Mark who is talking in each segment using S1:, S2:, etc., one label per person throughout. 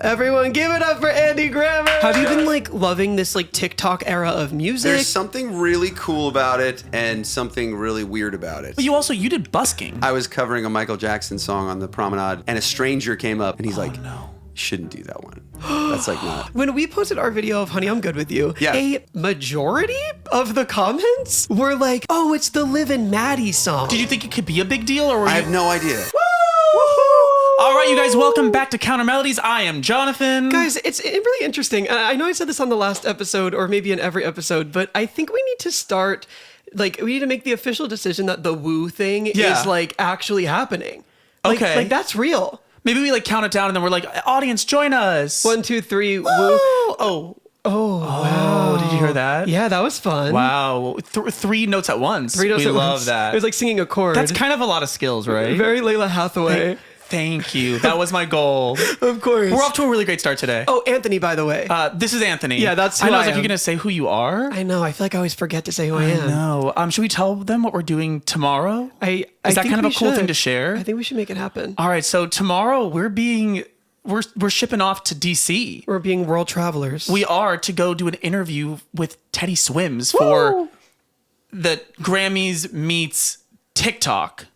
S1: Everyone give it up for Andy Grammer. Have you been like loving this like TikTok era of music?
S2: There's something really cool about it and something really weird about it.
S3: But you did busking.
S2: I was covering a Michael Jackson song on the promenade and a stranger came up and he's like,
S3: no.
S2: You shouldn't do that one. That's like not.
S1: When we posted our video of Honey, I'm Good With You,
S2: Yeah.
S1: a majority of the comments were like, oh, it's the Liv and Maddie song.
S3: Did you think it could be a big deal, or were
S2: I
S3: you?
S2: have no idea.
S3: All right, you guys, welcome back to Counter-Melodies. I am Jonathan.
S1: Guys, it's really interesting. I know I said this on the last episode or maybe in every episode, but I think we need to start, we need to make the official decision that the woo thing is like actually happening.
S3: Okay.
S1: Like that's real.
S3: Maybe we count it down and then we're like, audience, join us.
S1: 1, 2, 3, woo.
S3: Oh,
S1: Wow.
S3: did you hear that?
S1: Yeah, that was fun.
S3: Wow. Three notes at once.
S1: 3 notes
S3: we
S1: at
S3: love
S1: once.
S3: that.
S1: It was like singing a chord.
S3: That's kind of a lot of skills, right?
S1: Very Layla Hathaway.
S3: Thank you. That was my goal.
S1: Of course.
S3: We're off to a really great start today.
S1: Oh, Anthony, by the way.
S3: This is Anthony.
S1: Yeah, that's who
S3: I know.
S1: I
S3: I was like,
S1: am.
S3: you're going to say who you are?
S1: I know. I feel like I always forget to say who I am.
S3: No. Should we tell them what we're doing tomorrow?
S1: I
S3: Is that
S1: think
S3: kind of a
S1: we
S3: cool thing
S1: should.
S3: to share?
S1: I think we should make it happen.
S3: All right. So tomorrow we're shipping off to DC.
S1: We're being world travelers.
S3: We are to go do an interview with Teddy Swims for the Grammys meets TikTok.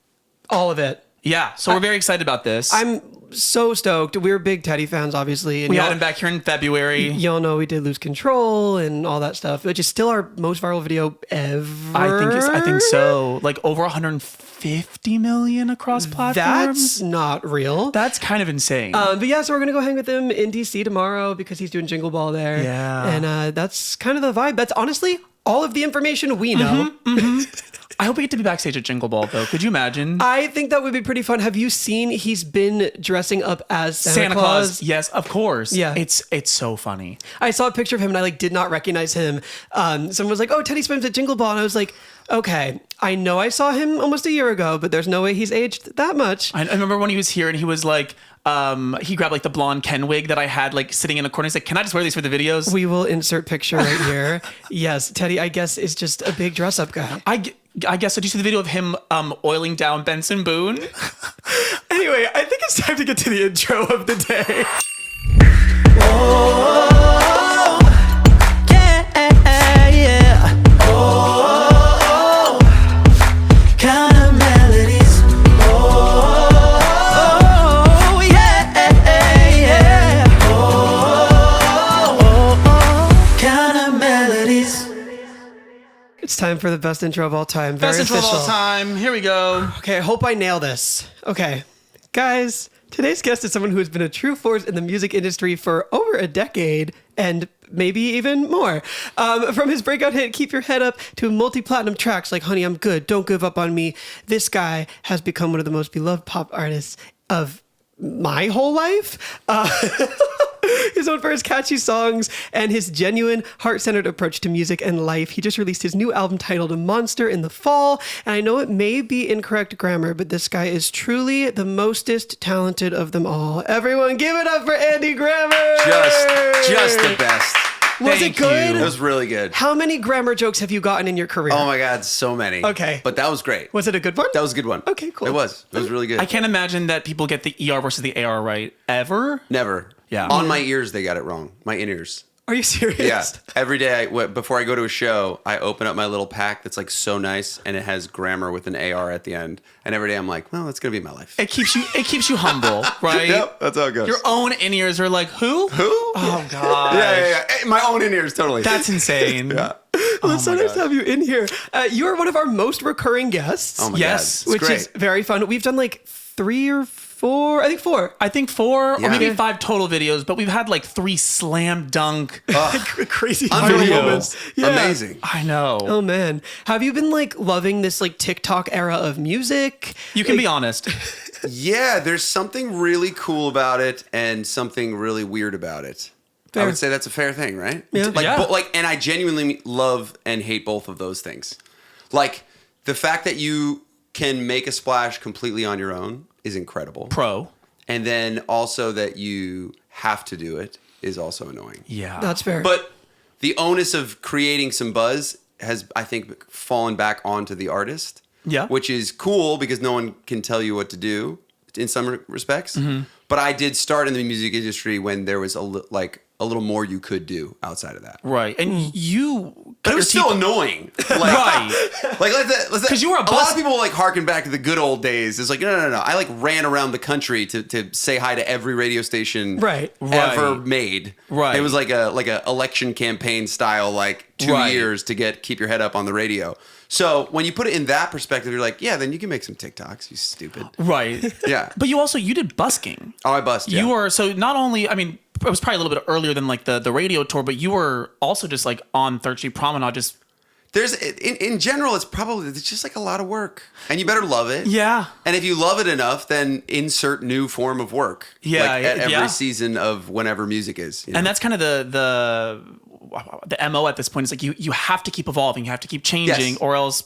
S1: all of it.
S3: Yeah. So we're very excited about this.
S1: I'm so stoked. We're big Teddy fans, obviously. And
S3: we
S1: y'all-
S3: had him back here in February.
S1: Y'all know we did Lose Control and all that stuff, which is still our most viral video ever.
S3: I think so. Like over 150 million across platforms.
S1: That's not real.
S3: That's kind of insane.
S1: But yeah, so we're going to go hang with him in DC tomorrow because he's doing Jingle Ball there.
S3: Yeah.
S1: And that's kind of the vibe. That's honestly all of the information we know.
S3: I hope we get to be backstage at Jingle Ball, though. Could you imagine?
S1: I think that would be pretty fun. Have you seen he's been dressing up as Santa Claus?
S3: Yes, of course.
S1: Yeah.
S3: It's so funny.
S1: I saw a picture of him and I did not recognize him. Someone was like, oh, Teddy Swims at Jingle Ball. And I was like, okay, I know I saw him almost a year ago, but there's no way he's aged that much.
S3: I remember when he was here and he was like, he grabbed the blonde Ken wig that I had sitting in a corner. He's like, can I just wear these for the videos?
S1: We will insert picture right here. Yes, Teddy, I guess, is just a big dress up guy.
S3: I guess, so do you see the video of him oiling down Benson Boone?
S1: Anyway, I think it's time to get to the intro of the day.
S4: Oh, yeah. Oh, Counter-Melodies. Oh, yeah. Oh, Counter-Melodies.
S1: It's time for the best intro of all time. Very
S3: Best intro of
S1: official.
S3: all time. Here we go.
S1: Okay, I hope I nail this. Okay, guys, today's guest is someone who has been a true force in the music industry for over a decade and maybe even more. From his breakout hit, Keep Your Head Up, to multi-platinum tracks like Honey, I'm Good, Don't Give Up on Me, this guy has become one of the most beloved pop artists of my whole life. He's known for his catchy songs and his genuine, heart-centered approach to music and life. He just released his new album titled Monster in the fall. And I know it may be incorrect grammar, but this guy is truly the mostest talented of them all. Everyone give it up for Andy Grammer!
S2: Just the best.
S1: Was
S3: Thank
S1: it good?
S3: you.
S2: It was really good.
S1: How many grammar jokes have you gotten in your career?
S2: Oh my God, so many.
S1: Okay.
S2: But that was great.
S1: Was it a good one?
S2: That was a good one.
S1: Okay, cool.
S2: It was really good.
S3: I can't imagine that people get the ER versus the AR right ever.
S2: Never.
S3: Yeah.
S2: On my ears, they got it wrong. My in-ears.
S1: Are you serious?
S2: Yeah. Every day, before I go to a show, I open up my little pack that's so nice, and it has grammar with an AR at the end. And every day I'm like, well, that's gonna be my life.
S3: It keeps you humble, right?
S2: Yep, that's how it goes.
S3: Your own in-ears are like, who?
S2: Who?
S3: Oh, God.
S2: Yeah. My own in-ears, totally.
S3: That's insane.
S2: yeah.
S1: Well, it's so nice to have you in here. You are one of our most recurring guests.
S2: Oh my
S3: Yes.
S2: God. It's
S1: which
S2: great.
S1: is very fun. We've done 3 or 4, I think 4.
S3: I think 4
S2: Yeah.
S3: or maybe 5 total videos, but we've had 3 slam dunk.
S1: Crazy
S2: Unbelievable.
S1: moments. Yeah.
S2: Amazing.
S3: I know.
S1: Oh man. Have you been loving this TikTok era of music?
S3: You can be honest.
S2: Yeah, there's something really cool about it and something really weird about it.
S1: Fair.
S2: I would say that's a fair thing, right?
S1: Yeah.
S3: Yeah.
S2: And I genuinely love and hate both of those things. The fact that you can make a splash completely on your own is incredible.
S3: Pro.
S2: And then also that you have to do it is also annoying.
S3: Yeah.
S1: That's fair.
S2: But the onus of creating some buzz has, I think, fallen back onto the artist.
S3: Yeah.
S2: Which is cool because no one can tell you what to do in some respects.
S3: Mm-hmm.
S2: But But I did start in the music industry when there was a little more you could do outside of that.
S3: Right. And you...
S2: But it was still annoying. Like,
S3: Right.
S2: Like, because
S3: you were a
S2: lot of people like harken back to the good old days. It's like, no. I like ran around the country to say hi to every radio station ever made.
S3: Right.
S2: It was like a election campaign style, like 2 years to keep your head up on the radio. So when you put it in that perspective, you're like, yeah, then you can make some TikToks, you stupid.
S3: Right.
S2: Yeah.
S3: But you did busking.
S2: Oh, I busked, yeah.
S3: You were, so not only, I mean, it was probably a little bit earlier than like the radio tour, but you were also just like on 3rd Street Promenade, just...
S2: There's in general, it's just like a lot of work, and you better love it.
S3: Yeah.
S2: And if you love it enough, then insert new form of work.
S3: Yeah,
S2: like at every
S3: yeah.
S2: season of whenever music is. You know?
S3: And that's kind of the MO at this point. It's like you have to keep evolving, you have to keep changing,
S2: Yes.
S3: or else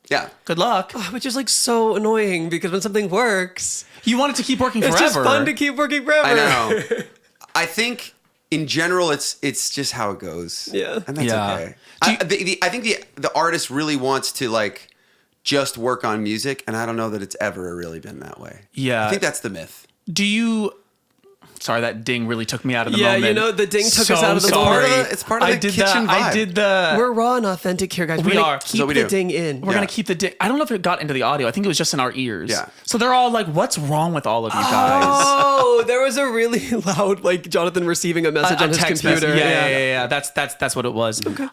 S2: yeah.
S3: good luck.
S1: Which is like so annoying because when something works,
S3: You want it to keep working forever.
S1: it's just fun to keep working forever.
S2: I know. I think in general, it's just how it goes.
S1: Yeah.
S2: And that's
S3: Yeah.
S2: okay. I think the artist really wants to like just work on music, and I don't know that it's ever really been that way.
S3: Yeah.
S2: I think that's the myth.
S3: Do you... Sorry, that ding really took me out of the
S1: Yeah,
S3: moment.
S1: you know, the ding took us out of the
S3: sorry.
S1: moment.
S2: It's part of the kitchen vibe.
S3: I did the...
S1: We're raw and authentic here, guys.
S3: We
S1: We're gonna
S3: are.
S1: keep
S2: So we
S1: the
S2: do.
S1: ding in.
S3: We're going to keep the ding... I don't know if it got into the audio. I think it was just in our ears.
S2: Yeah.
S3: So they're all like, what's wrong with all of you guys?
S1: Oh, there was a really loud, like Jonathan receiving a message on his
S3: text
S1: computer.
S3: message. Yeah. That's what it was. Okay.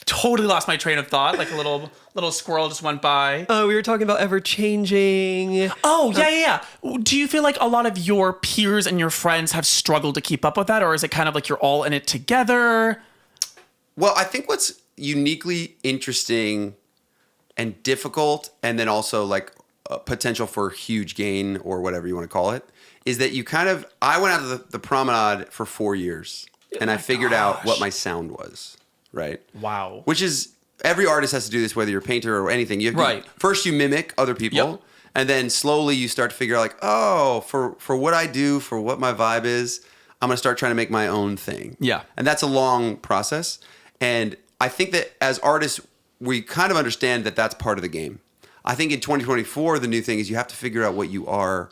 S3: Totally lost my train of thought. Like a little squirrel just went by.
S1: We were talking about ever changing.
S3: Oh, yeah. Do you feel like a lot of your peers and your friends have struggled to keep up with that? Or is it kind of like you're all in it together?
S2: Well, I think what's uniquely interesting and difficult, and then also like a potential for huge gain or whatever you want to call it, is that I went out to the promenade for 4 years, and I figured out what my sound was, right?
S3: Wow.
S2: Which is, every artist has to do this, whether you're a painter or anything.
S3: Right.
S2: First you mimic other people,
S3: Yep.
S2: and then slowly you start to figure out like, oh, for what I do, for what my vibe is, I'm going to start trying to make my own thing.
S3: Yeah.
S2: And that's a long process. And I think that as artists, we kind of understand that that's part of the game. I think in 2024, the new thing is you have to figure out what you are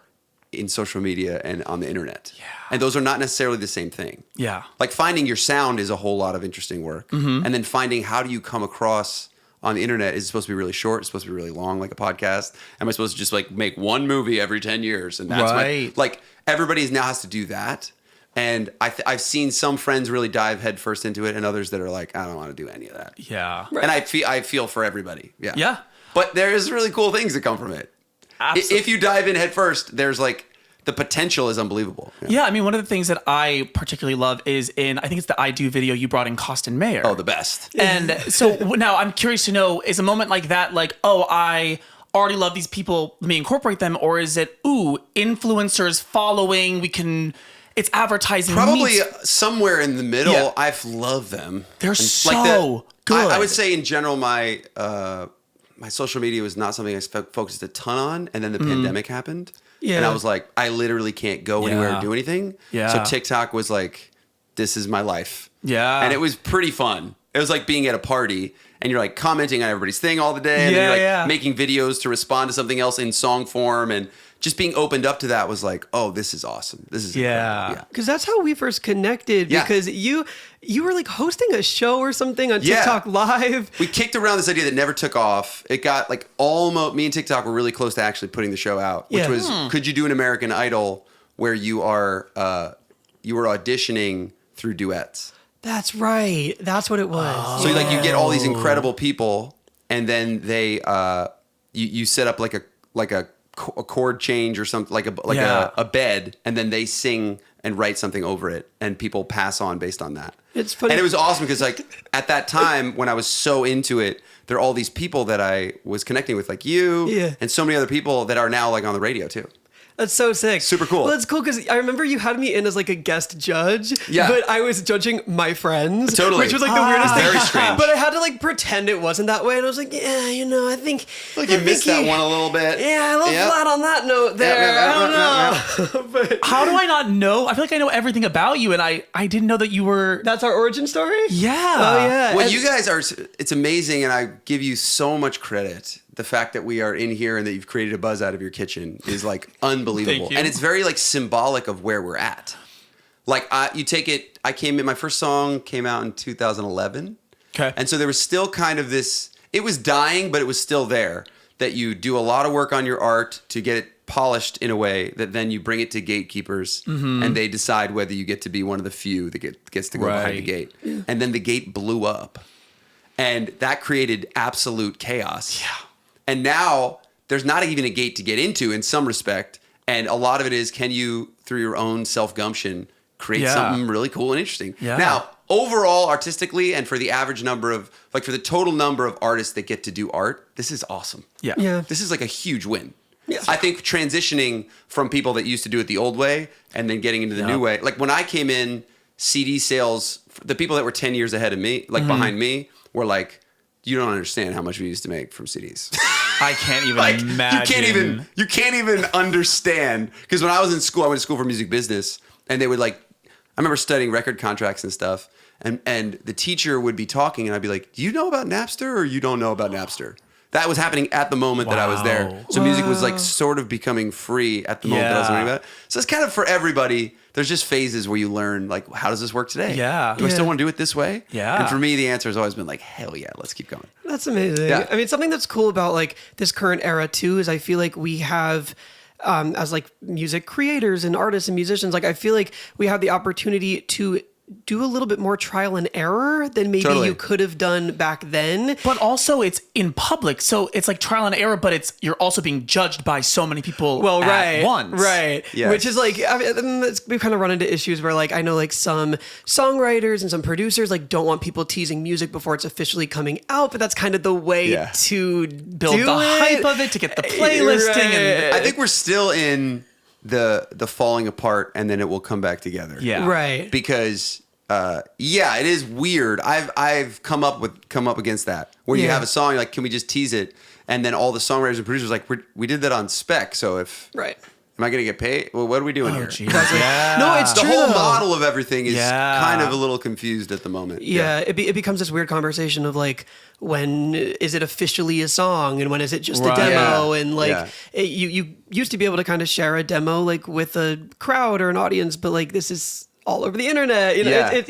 S2: in social media and on the internet.
S3: Yeah.
S2: And those are not necessarily the same thing.
S3: Yeah.
S2: Like finding your sound is a whole lot of interesting work.
S3: Mm-hmm.
S2: And then finding how do you come across on the internet. Is it supposed to be really short? It's supposed to be really long, like a podcast? Am I supposed to just like make one movie every 10 years? And that's like everybody now has to do that. And I've seen some friends really dive headfirst into it, and others that are like, I don't want to do any of that.
S3: Yeah.
S2: And I feel for everybody. Yeah.
S3: Yeah.
S2: But there's really cool things that come from it.
S3: Absolutely.
S2: If you dive in headfirst, there's like the potential is unbelievable.
S3: Yeah, I mean, one of the things that I particularly love is I think it's the I Do video you brought in Costin Mayer.
S2: Oh, the best.
S3: And so now I'm curious to know, is a moment like that like, oh, I already love these people, let me incorporate them, or is it, ooh, influencers following, it's advertising.
S2: Probably somewhere in the middle.
S3: Yeah.
S2: I love them.
S3: They're
S2: And
S3: so good.
S2: I would say in general, my social media was not something I focused a ton on, and then the pandemic happened.
S1: Yeah.
S2: And I was like, I literally can't go anywhere
S3: Yeah.
S2: or do anything.
S3: Yeah.
S2: So TikTok was like, this is my life.
S3: Yeah.
S2: And it was pretty fun. It was like being at a party and you're like commenting on everybody's thing all the day. And then you're like making videos to respond to something else in song form. And just being opened up to that was like, oh, this is awesome. This is incredible. Yeah.
S1: Because that's how we first connected.
S2: Yeah.
S1: Because you were like hosting a show or something on
S2: Yeah.
S1: TikTok Live.
S2: We kicked around this idea that never took off. It got like almost, me and TikTok were really close to actually putting the show out, which
S1: Yeah.
S2: was, could you do an American Idol where you were auditioning through duets?
S1: That's right. That's what it was.
S2: So like you get all these incredible people, and then they you set up like a chord change or something, like a bed, and then they sing and write something over it, and people pass on based on that.
S1: It's funny.
S2: And it was awesome because like at that time when I was so into it, there are all these people that I was connecting with, like you,
S1: Yeah.
S2: and so many other people that are now like on the radio too.
S1: That's so sick.
S2: Super cool.
S1: Well, it's cool because I remember you had me in as like a guest judge.
S2: Yeah.
S1: But I was judging my friends.
S2: Totally.
S1: Which was like the weirdest thing.
S2: Very strange.
S1: But I had to like pretend it wasn't that way. And I was like, yeah, I think.
S2: Like you missed that one a little bit.
S1: Yeah, a little flat on that note there. I don't know. But
S3: How do I not know? I feel like I know everything about you, and I didn't know that you were...
S1: that's our origin story?
S3: Yeah.
S1: Oh, yeah.
S2: Well,
S1: And-
S2: you guys are, it's amazing, and I give you so much credit the fact that we are in here and that you've created a buzz out of your kitchen is like unbelievable.
S3: Thank you.
S2: And it's very like symbolic of where we're at. Like you take it, my first song came out in 2011.
S3: Okay.
S2: And so there was still kind of this, it was dying, but it was still there, that you do a lot of work on your art to get it polished in a way that then you bring it to gatekeepers and they decide whether you get to be one of the few that gets to go behind the gate. Yeah. And then the gate blew up. And that created absolute chaos.
S3: Yeah.
S2: And now there's not even a gate to get into in some respect. And a lot of it is, can you, through your own self-gumption, create something really cool and interesting?
S3: Yeah.
S2: Now, overall, artistically, and for the average number of, like for the total number of artists that get to do art, this is awesome.
S3: Yeah.
S1: Yeah.
S2: This is like a huge win.
S1: Yeah.
S2: I think transitioning from people that used to do it the old way and then getting into the new way. Like when I came in, CD sales, the people that were 10 years ahead of me, like behind me, were like, you don't understand how much we used to make from CDs.
S3: I can't even
S2: Like,
S3: imagine.
S2: you can't even understand. Because when I was in school, I went to school for music business, and they would like, I remember studying record contracts and stuff, and the teacher would be talking, and I'd be like, do you know about Napster or you don't know about Napster? That was happening at the moment that I was there.
S3: Wow.
S2: So music was like sort of becoming free at the moment that I was learning about it. So it's kind of for everybody. There's just phases where you learn, like, how does this work today?
S3: Yeah.
S2: Do I still want to do it this way?
S3: Yeah.
S2: And for me, the answer has always been like, hell yeah, let's keep going.
S1: That's amazing.
S2: Yeah.
S1: I mean, something that's cool about like this current era too is I feel like we have, as like music creators and artists and musicians, like I feel like we have the opportunity to do a little bit more trial and error than maybe
S2: Totally.
S1: you could have done back then.
S3: But also it's in public, so it's like trial and error, but you're also being judged by so many people at once.
S1: Right.
S2: Yes.
S1: Which is like, I mean, we've kind of run into issues where like, I know like some songwriters and some producers like don't want people teasing music before it's officially coming out, but that's kind of the way to
S3: Build
S1: do
S3: the
S1: it.
S3: hype of it to get the playlisting and
S2: I think we're still in the falling apart, and then it will come back together.
S3: Yeah.
S1: Right.
S2: Because it is weird. I've come up against that where you
S1: Yeah.
S2: have a song, you're like, can we just tease it? And then all the songwriters and producers are like, we did that on spec. So
S1: Right.
S2: am I going to get paid? Well, what are we doing here?
S3: geez. Yeah.
S1: No, it's
S2: The
S1: true.
S2: whole
S1: though.
S2: model of everything is
S3: Yeah.
S2: kind of a little confused at the moment.
S1: Yeah, it becomes this weird conversation of like, when is it officially a song and when is it just a
S3: Right.
S1: demo?
S2: Yeah.
S1: And like,
S2: Yeah.
S1: you used to be able to kind of share a demo like with a crowd or an audience, but like this is all over the internet. You know,
S2: Yeah.
S1: it's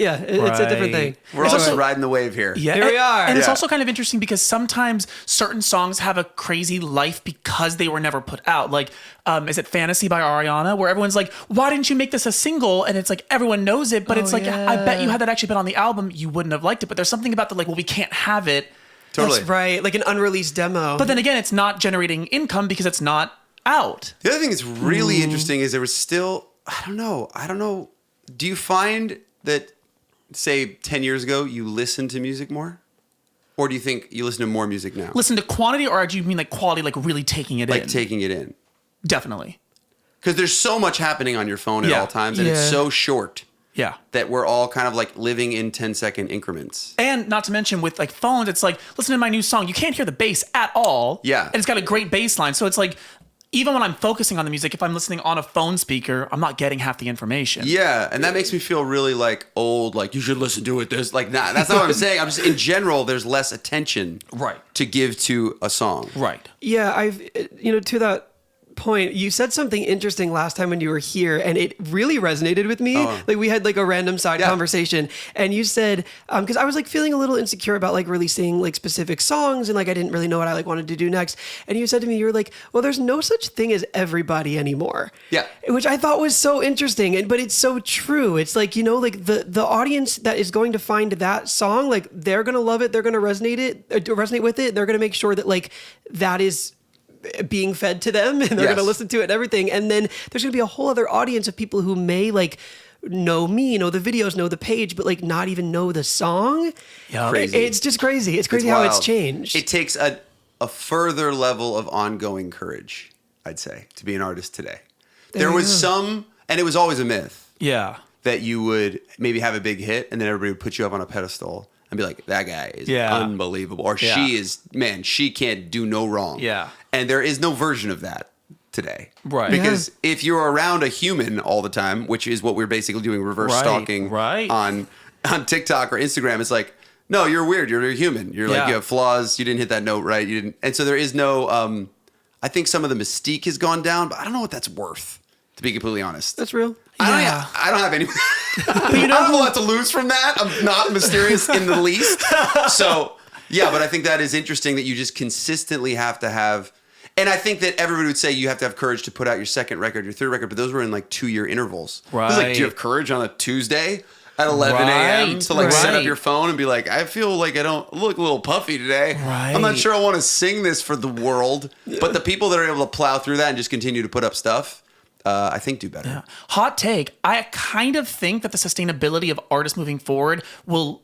S1: a different
S3: Right.
S1: thing.
S2: We're all just riding the wave here.
S3: Yeah,
S1: Here we are.
S3: And it's
S2: Yeah.
S3: also kind of interesting because sometimes certain songs have a crazy life because they were never put out. Like, is it Fantasy by Ariana, where everyone's like, why didn't you make this a single? And it's like, everyone knows it, but it's like, I bet you had that actually been on the album, you wouldn't have liked it. But there's something about the like, well, we can't have it.
S2: Totally.
S1: That's right. Like an unreleased demo.
S3: But then again, it's not generating income because it's not out.
S2: The other thing that's really interesting is there was still, I don't know. Do you find that, say, 10 years ago, you listened to music more? Or do you think you listen to more music now?
S3: Listen to quantity, or do you mean like quality, like really taking it in?
S2: Like taking it in.
S3: Definitely.
S2: Because there's so much happening on your phone at
S3: Yeah.
S2: all times, and it's
S1: Yeah.
S2: so short
S3: Yeah.
S2: that we're all kind of like living in 10-second increments.
S3: And not to mention with like phones, it's like, listen to my new song. You can't hear the bass at all.
S2: Yeah.
S3: And it's got a great bass line. So it's like, even when I'm focusing on the music, if I'm listening on a phone speaker, I'm not getting half the information.
S2: Yeah, and that makes me feel really like old, like you should listen to it. There's like, nah, that's not what I'm saying. I'm just, in general, there's less attention
S3: Right.
S2: to give to a song.
S3: Right.
S1: yeah, to that point, you said something interesting last time when you were here, and it really resonated with me. Like we had like a random side conversation, and you said, because I was like feeling a little insecure about like releasing like specific songs, and like I didn't really know what I like wanted to do next. And you said to me, you were like, well, there's no such thing as everybody anymore.
S2: Yeah.
S1: Which I thought was so interesting, but it's so true. It's like, like the audience that is going to find that song, like they're gonna love it, they're gonna resonate with it, they're gonna make sure that like that is being fed to them, and they're
S2: Yes.
S1: going to listen to it and everything. And then there's going to be a whole other audience of people who may like know me, know the videos, know the page, but like not even know the song.
S3: Yeah.
S2: Crazy.
S1: It's just crazy. It's crazy how it's
S2: wild.
S1: changed.
S2: It takes a further level of ongoing courage, I'd say, to be an artist today. There was some, and it was always a myth,
S3: Yeah.
S2: that you would maybe have a big hit and then everybody would put you up on a pedestal and be like, that guy is
S3: Yeah.
S2: unbelievable. Or
S3: Yeah.
S2: she is, man, she can't do no wrong.
S3: Yeah.
S2: And there is no version of that today.
S3: Right.
S2: Because if you're around a human all the time, which is what we're basically doing, reverse
S3: Right,
S2: stalking
S3: right.
S2: on TikTok or Instagram, it's like, No, you're weird. You're a human. You're like,
S3: Yeah.
S2: you have flaws. You didn't hit that note right. You didn't. And so there is no, I think some of the mystique has gone down, but I don't know what that's worth, to be completely honest.
S1: That's real.
S2: I don't have any. I don't have a lot to lose from that. I'm not mysterious in the least. So, yeah, but I think that is interesting that you just consistently have to have. And I think that everybody would say you have to have courage to put out your second record, your third record, but those were in like 2-year intervals. It was like, do you have courage on a Tuesday at 11 a.m. to like set up your phone and be like, I feel like I don't look a little puffy today.
S3: Right.
S2: I'm not sure I want to sing this for the world. But the people that are able to plow through that and just continue to put up stuff, I think do better.
S3: Yeah. Hot take. I kind of think that the sustainability of artists moving forward will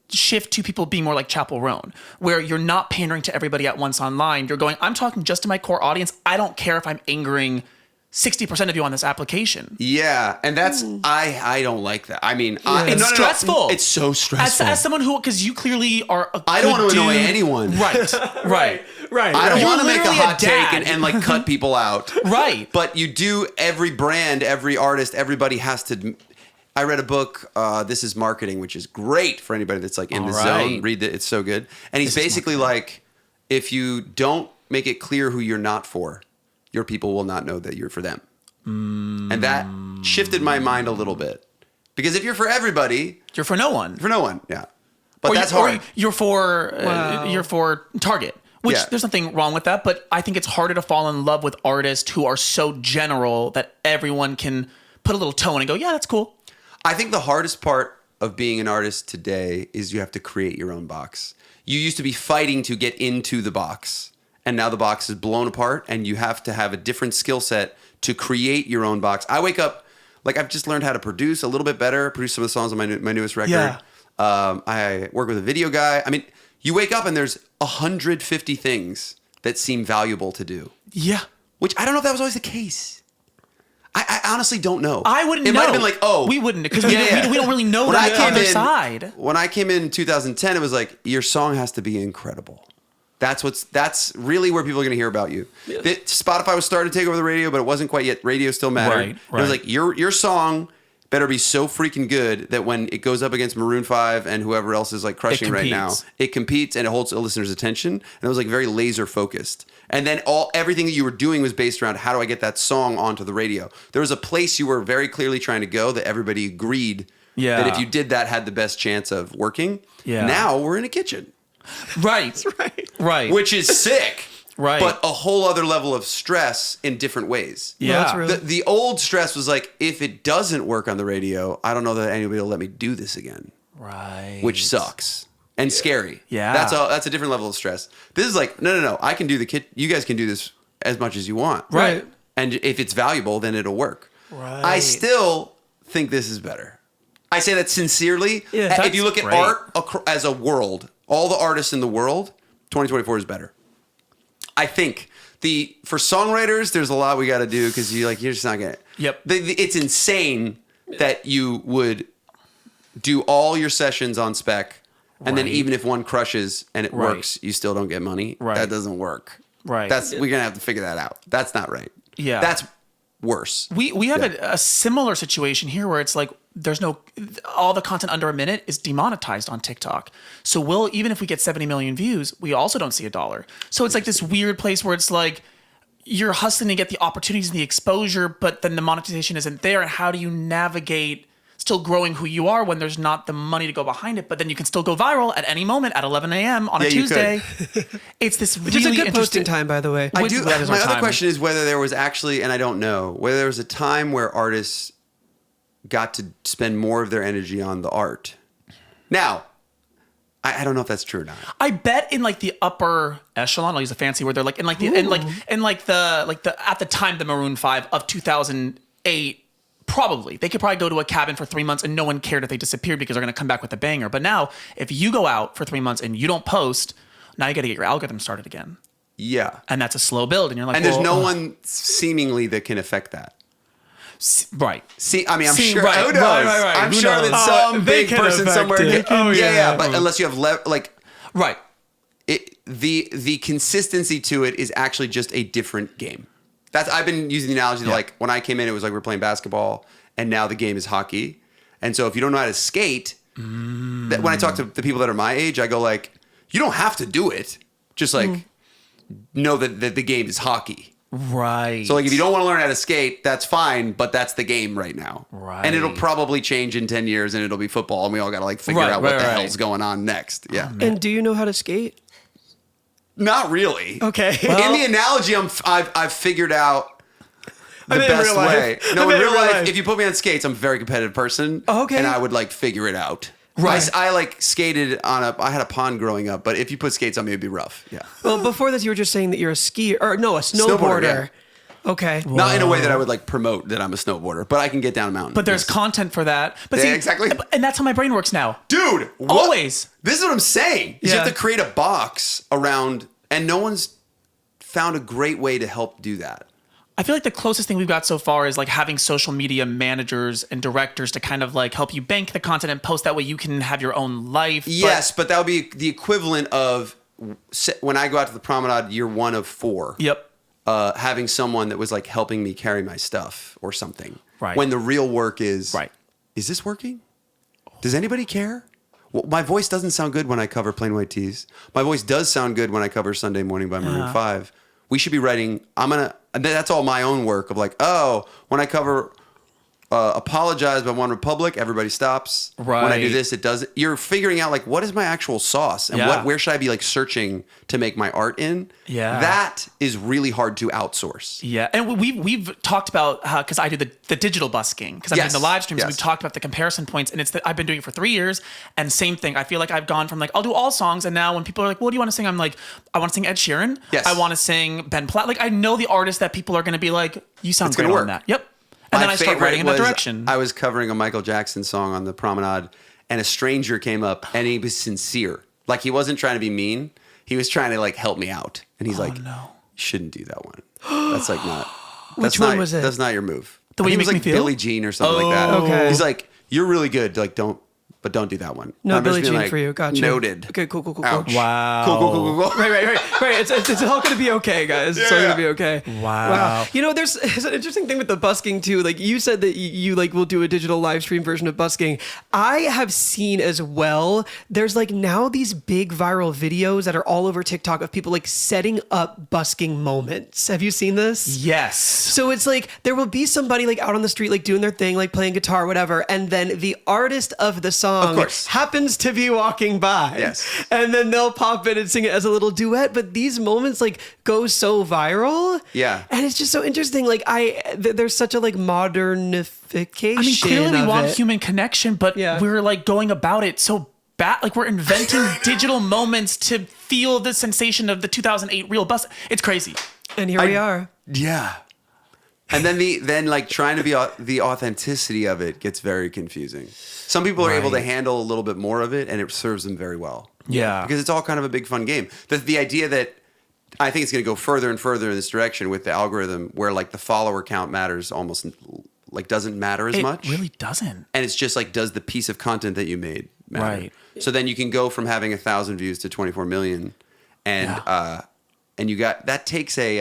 S3: shift to people being more like Chapel Roan, where you're not pandering to everybody at once online. You're going, I'm talking just to my core audience. I don't care if I'm angering 60% of you on this application.
S2: Yeah, and that's I don't like that. I mean,
S3: It's stressful.
S2: It's so stressful.
S3: As someone who, because you clearly are a
S2: I don't want to
S3: good
S2: annoy
S3: dude.
S2: anyone.
S3: Right.
S2: I don't
S3: You're
S2: want to make a
S3: literally
S2: hot
S3: a dad.
S2: take and like cut people out.
S3: Right.
S2: But you do, every brand, every artist, everybody has to. I read a book, This Is Marketing, which is great for anybody that's like in the zone. Read it, it's so good. And he's basically like, if you don't make it clear who you're not for, your people will not know that you're for them. And that shifted my mind a little bit. Because if you're for everybody,
S3: You're for no one.
S2: for no one, yeah. But
S3: Or
S2: that's
S3: you- or
S2: hard.
S3: You're for Target, which
S2: Yeah.
S3: there's nothing wrong with that. But I think it's harder to fall in love with artists who are so general that everyone can put a little tone and go, yeah, that's cool.
S2: I think the hardest part of being an artist today is you have to create your own box. You used to be fighting to get into the box, and now the box is blown apart, and you have to have a different skill set to create your own box. I wake up, like I've just learned how to produce a little bit better, produce some of the songs on my newest record.
S3: Yeah.
S2: I work with a video guy. I mean, you wake up and there's 150 things that seem valuable to do,
S3: Yeah.
S2: which I don't know if that was always the case. I honestly don't know.
S3: I wouldn't know.
S2: It might have been like, oh.
S3: We wouldn't, because we don't really know
S2: When I
S3: that
S2: came
S3: other
S2: in-
S3: side.
S2: When I came in 2010, it was like, your song has to be incredible. That's really where people are going to hear about you. Spotify was starting to take over the radio, but it wasn't quite yet. Radio still mattered.
S3: Right.
S2: It was like, your song better be so freaking good that when it goes up against Maroon 5 and whoever else is like crushing right now,
S3: competes.
S2: it competes and it holds a listener's attention. And it was like very laser focused. And then everything that you were doing was based around, how do I get that song onto the radio? There was a place you were very clearly trying to go that everybody agreed that if you did that, had the best chance of working.
S3: Yeah.
S2: Now we're in a kitchen,
S3: Right. Right.
S2: which is sick.
S3: Right.
S2: But a whole other level of stress in different ways.
S3: Yeah.
S1: that's real.
S2: The old stress was like, if it doesn't work on the radio, I don't know that anybody will let me do this again,
S3: Right.
S2: which sucks and scary.
S3: Yeah.
S2: That's a different level of stress. This is like, no. I can do the kit. You guys can do this as much as you want.
S3: Right.
S2: And if it's valuable, then it'll work.
S3: Right.
S2: I still think this is better. I say that sincerely.
S1: Yeah,
S2: If you look at
S3: great.
S2: art as a world, all the artists in the world, 2024 is better. I think for songwriters, there's a lot we got to do because you're just not gonna.
S3: Yep.
S2: It's insane that you would do all your sessions on spec, and then
S3: Right.
S2: even if one crushes and it
S3: Right.
S2: works, you still don't get money.
S3: Right.
S2: That doesn't work.
S3: Right.
S2: We're gonna have to figure that out. That's not right.
S3: Yeah.
S2: That's worse.
S3: We have a similar situation here where it's like there's all the content under a minute is demonetized on TikTok. So even if we get 70 million views, we also don't see $1. So it's like this weird place where it's like you're hustling to get the opportunities and the exposure, but then the monetization isn't there. And how do you navigate still growing who you are when there's not the money to go behind it, but then you can still go viral at any moment at 11 a.m. on a
S2: Yeah, you
S3: Tuesday. It's this really
S1: Which is a good
S3: interesting
S1: posting time, by the way.
S2: I
S3: Which-
S2: do.
S3: that is
S2: My
S3: our
S2: other
S3: time.
S2: question is whether there was actually, and I don't know, whether there was a time where artists got to spend more of their energy on the art. Now, I don't know if that's true or not.
S3: I bet in like the upper echelon, I'll use a fancy word. They're like in like the and like the at the time the Maroon 5 of 2008. Probably they could probably go to a cabin for 3 months and no one cared if they disappeared because they're going to come back with a banger. But now, if you go out for 3 months and you don't post, now you got to get your algorithm started again,
S2: Yeah.
S3: and that's a slow build. And you're like,
S2: And there's
S3: well,
S2: no one seemingly that can affect that.
S3: right.
S2: See, I mean, I'm
S3: See,
S2: sure.
S3: right,
S2: Who knows?
S3: right.
S2: I'm
S3: Who
S2: sure
S3: knows?
S2: that some
S1: They
S2: big
S1: can
S2: person
S1: affect
S2: somewhere.
S1: it.
S2: Can,
S1: Oh,
S2: yeah.
S1: yeah.
S2: But unless you have
S3: Right.
S2: the consistency to it is actually just a different game. I've been using the analogy that like when I came in, it was like we're playing basketball, and now the game is hockey. And so if you don't know how to skate, that when I talk to the people that are my age, I go like, you don't have to do it. Just like know that the game is hockey.
S3: Right.
S2: So like if you don't want to learn how to skate, that's fine, but that's the game right now.
S3: Right.
S2: And it'll probably change in 10 years and it'll be football and we all got to like figure out what the hell's going on next. Yeah.
S1: And do you know how to skate?
S2: Not really.
S1: Okay.
S2: In the analogy, I've figured out the
S1: in
S2: best
S1: real life.
S2: way. No,
S1: I mean,
S2: in real life,
S1: life.
S2: if you put me on skates, I'm a very competitive person.
S1: Oh, okay.
S2: And I would like figure it out.
S1: Right.
S2: I like skated I had a pond growing up, but if you put skates on me, it'd be rough. Yeah.
S1: Well, before this, you were just saying that you're a skier, or no, a snowboarder.
S2: Yeah.
S1: Okay.
S2: Not in a way that I would like promote that I'm a snowboarder, but I can get down a mountain.
S3: But there's
S2: Yes.
S3: content for that. But
S2: Yeah,
S3: see,
S2: exactly.
S3: And that's how my brain works now.
S2: Dude, what?
S3: Always.
S2: This is what I'm saying. Is You
S1: Yeah.
S2: have to create a box around, and no one's found a great way to help do that.
S3: I feel like the closest thing we've got so far is like having social media managers and directors to kind of like help you bank the content and post. That way you can have your own life.
S2: Yes, but that would be the equivalent of when I go out to the promenade year 1 of 4.
S3: Yep.
S2: Having someone that was like helping me carry my stuff or something.
S3: Right.
S2: When the real work is,
S3: Right.
S2: Is this working? Does anybody care? Well, my voice doesn't sound good when I cover Plain White Tees. My voice does sound good when I cover Sunday Morning by Maroon 5. We should be writing, that's all my own work of like, oh, when I cover Apologize by One Republic, everybody stops.
S3: Right.
S2: When I do this, it does. You're figuring out like, what is my actual sauce and
S3: Yeah.
S2: where should I be like searching to make my art in?
S3: Yeah.
S2: That is really hard to outsource.
S3: Yeah, and we've talked about because I do the digital busking because I'm
S2: Yes,
S3: doing the live streams.
S2: yes.
S3: We've talked about the comparison points, and it's that I've been doing it for 3 years, and same thing. I feel like I've gone from like I'll do all songs, and now when people are like, "What do you want to sing?" I'm like, "I want to sing Ed Sheeran.
S2: Yes.
S3: I want to sing Ben Platt." Like I know the artists that people are going to be like, "You sound
S2: It's
S3: great
S2: gonna
S3: on
S2: work.
S3: that." Yep, and then I start
S2: favorite
S3: writing in that
S2: was,
S3: direction.
S2: I was covering a Michael Jackson song on the promenade, and a stranger came up, and he was sincere. Like he wasn't trying to be mean. He was trying to like help me out, and he's like,
S3: no.
S2: "You shouldn't do that one. That's like not.
S1: Which one was it?
S2: That's not your move."
S3: The Way
S2: I think
S3: You
S2: it was
S3: Make
S2: like
S3: Me Feel?
S2: Billie Jean or something like that.
S1: Okay.
S2: He's like, "You're really good. Like don't do that one."
S1: No
S2: I'm just
S1: Billie
S2: being
S1: Jean
S2: like,
S1: for you. Gotcha.
S2: Noted.
S1: Okay, cool.
S2: Ouch.
S3: Wow.
S2: Cool.
S1: Right. It's all gonna be okay, guys. It's all
S2: Yeah.
S1: gonna be okay.
S3: Wow.
S1: You know, there's an interesting thing with the busking too. Like you said that you like will do a digital live stream version of busking. I have seen as well. There's like now these big viral videos that are all over TikTok of people like setting up busking moments. Have you seen this?
S3: Yes.
S1: So it's like there will be somebody like out on the street like doing their thing, like playing guitar, whatever, and then the artist of the song
S2: Of course.
S1: happens to be walking by.
S2: Yes.
S1: And then they'll pop in and sing it as a little duet. But these moments like go so viral.
S2: Yeah.
S1: And it's just so interesting. Like there's such a like modernification.
S3: I mean, clearly we
S1: of
S3: want
S1: it.
S3: human connection, but
S1: Yeah.
S3: we're like going about it so bad. Like we're inventing digital moments to feel the sensation of the 2008 real bus. It's crazy.
S1: And here we are.
S2: Yeah. And then like trying to be the authenticity of it gets very confusing. Some people are able to handle a little bit more of it, and it serves them very well.
S3: Yeah.
S2: Because it's all kind of a big fun game. The idea that I think it's going to go further and further in this direction with the algorithm, where like the follower count matters almost like doesn't matter as much.
S3: It really doesn't.
S2: And it's just like, does the piece of content that you made matter?
S3: Right.
S2: So then you can go from having 1,000 views to 24 million, and you got that takes a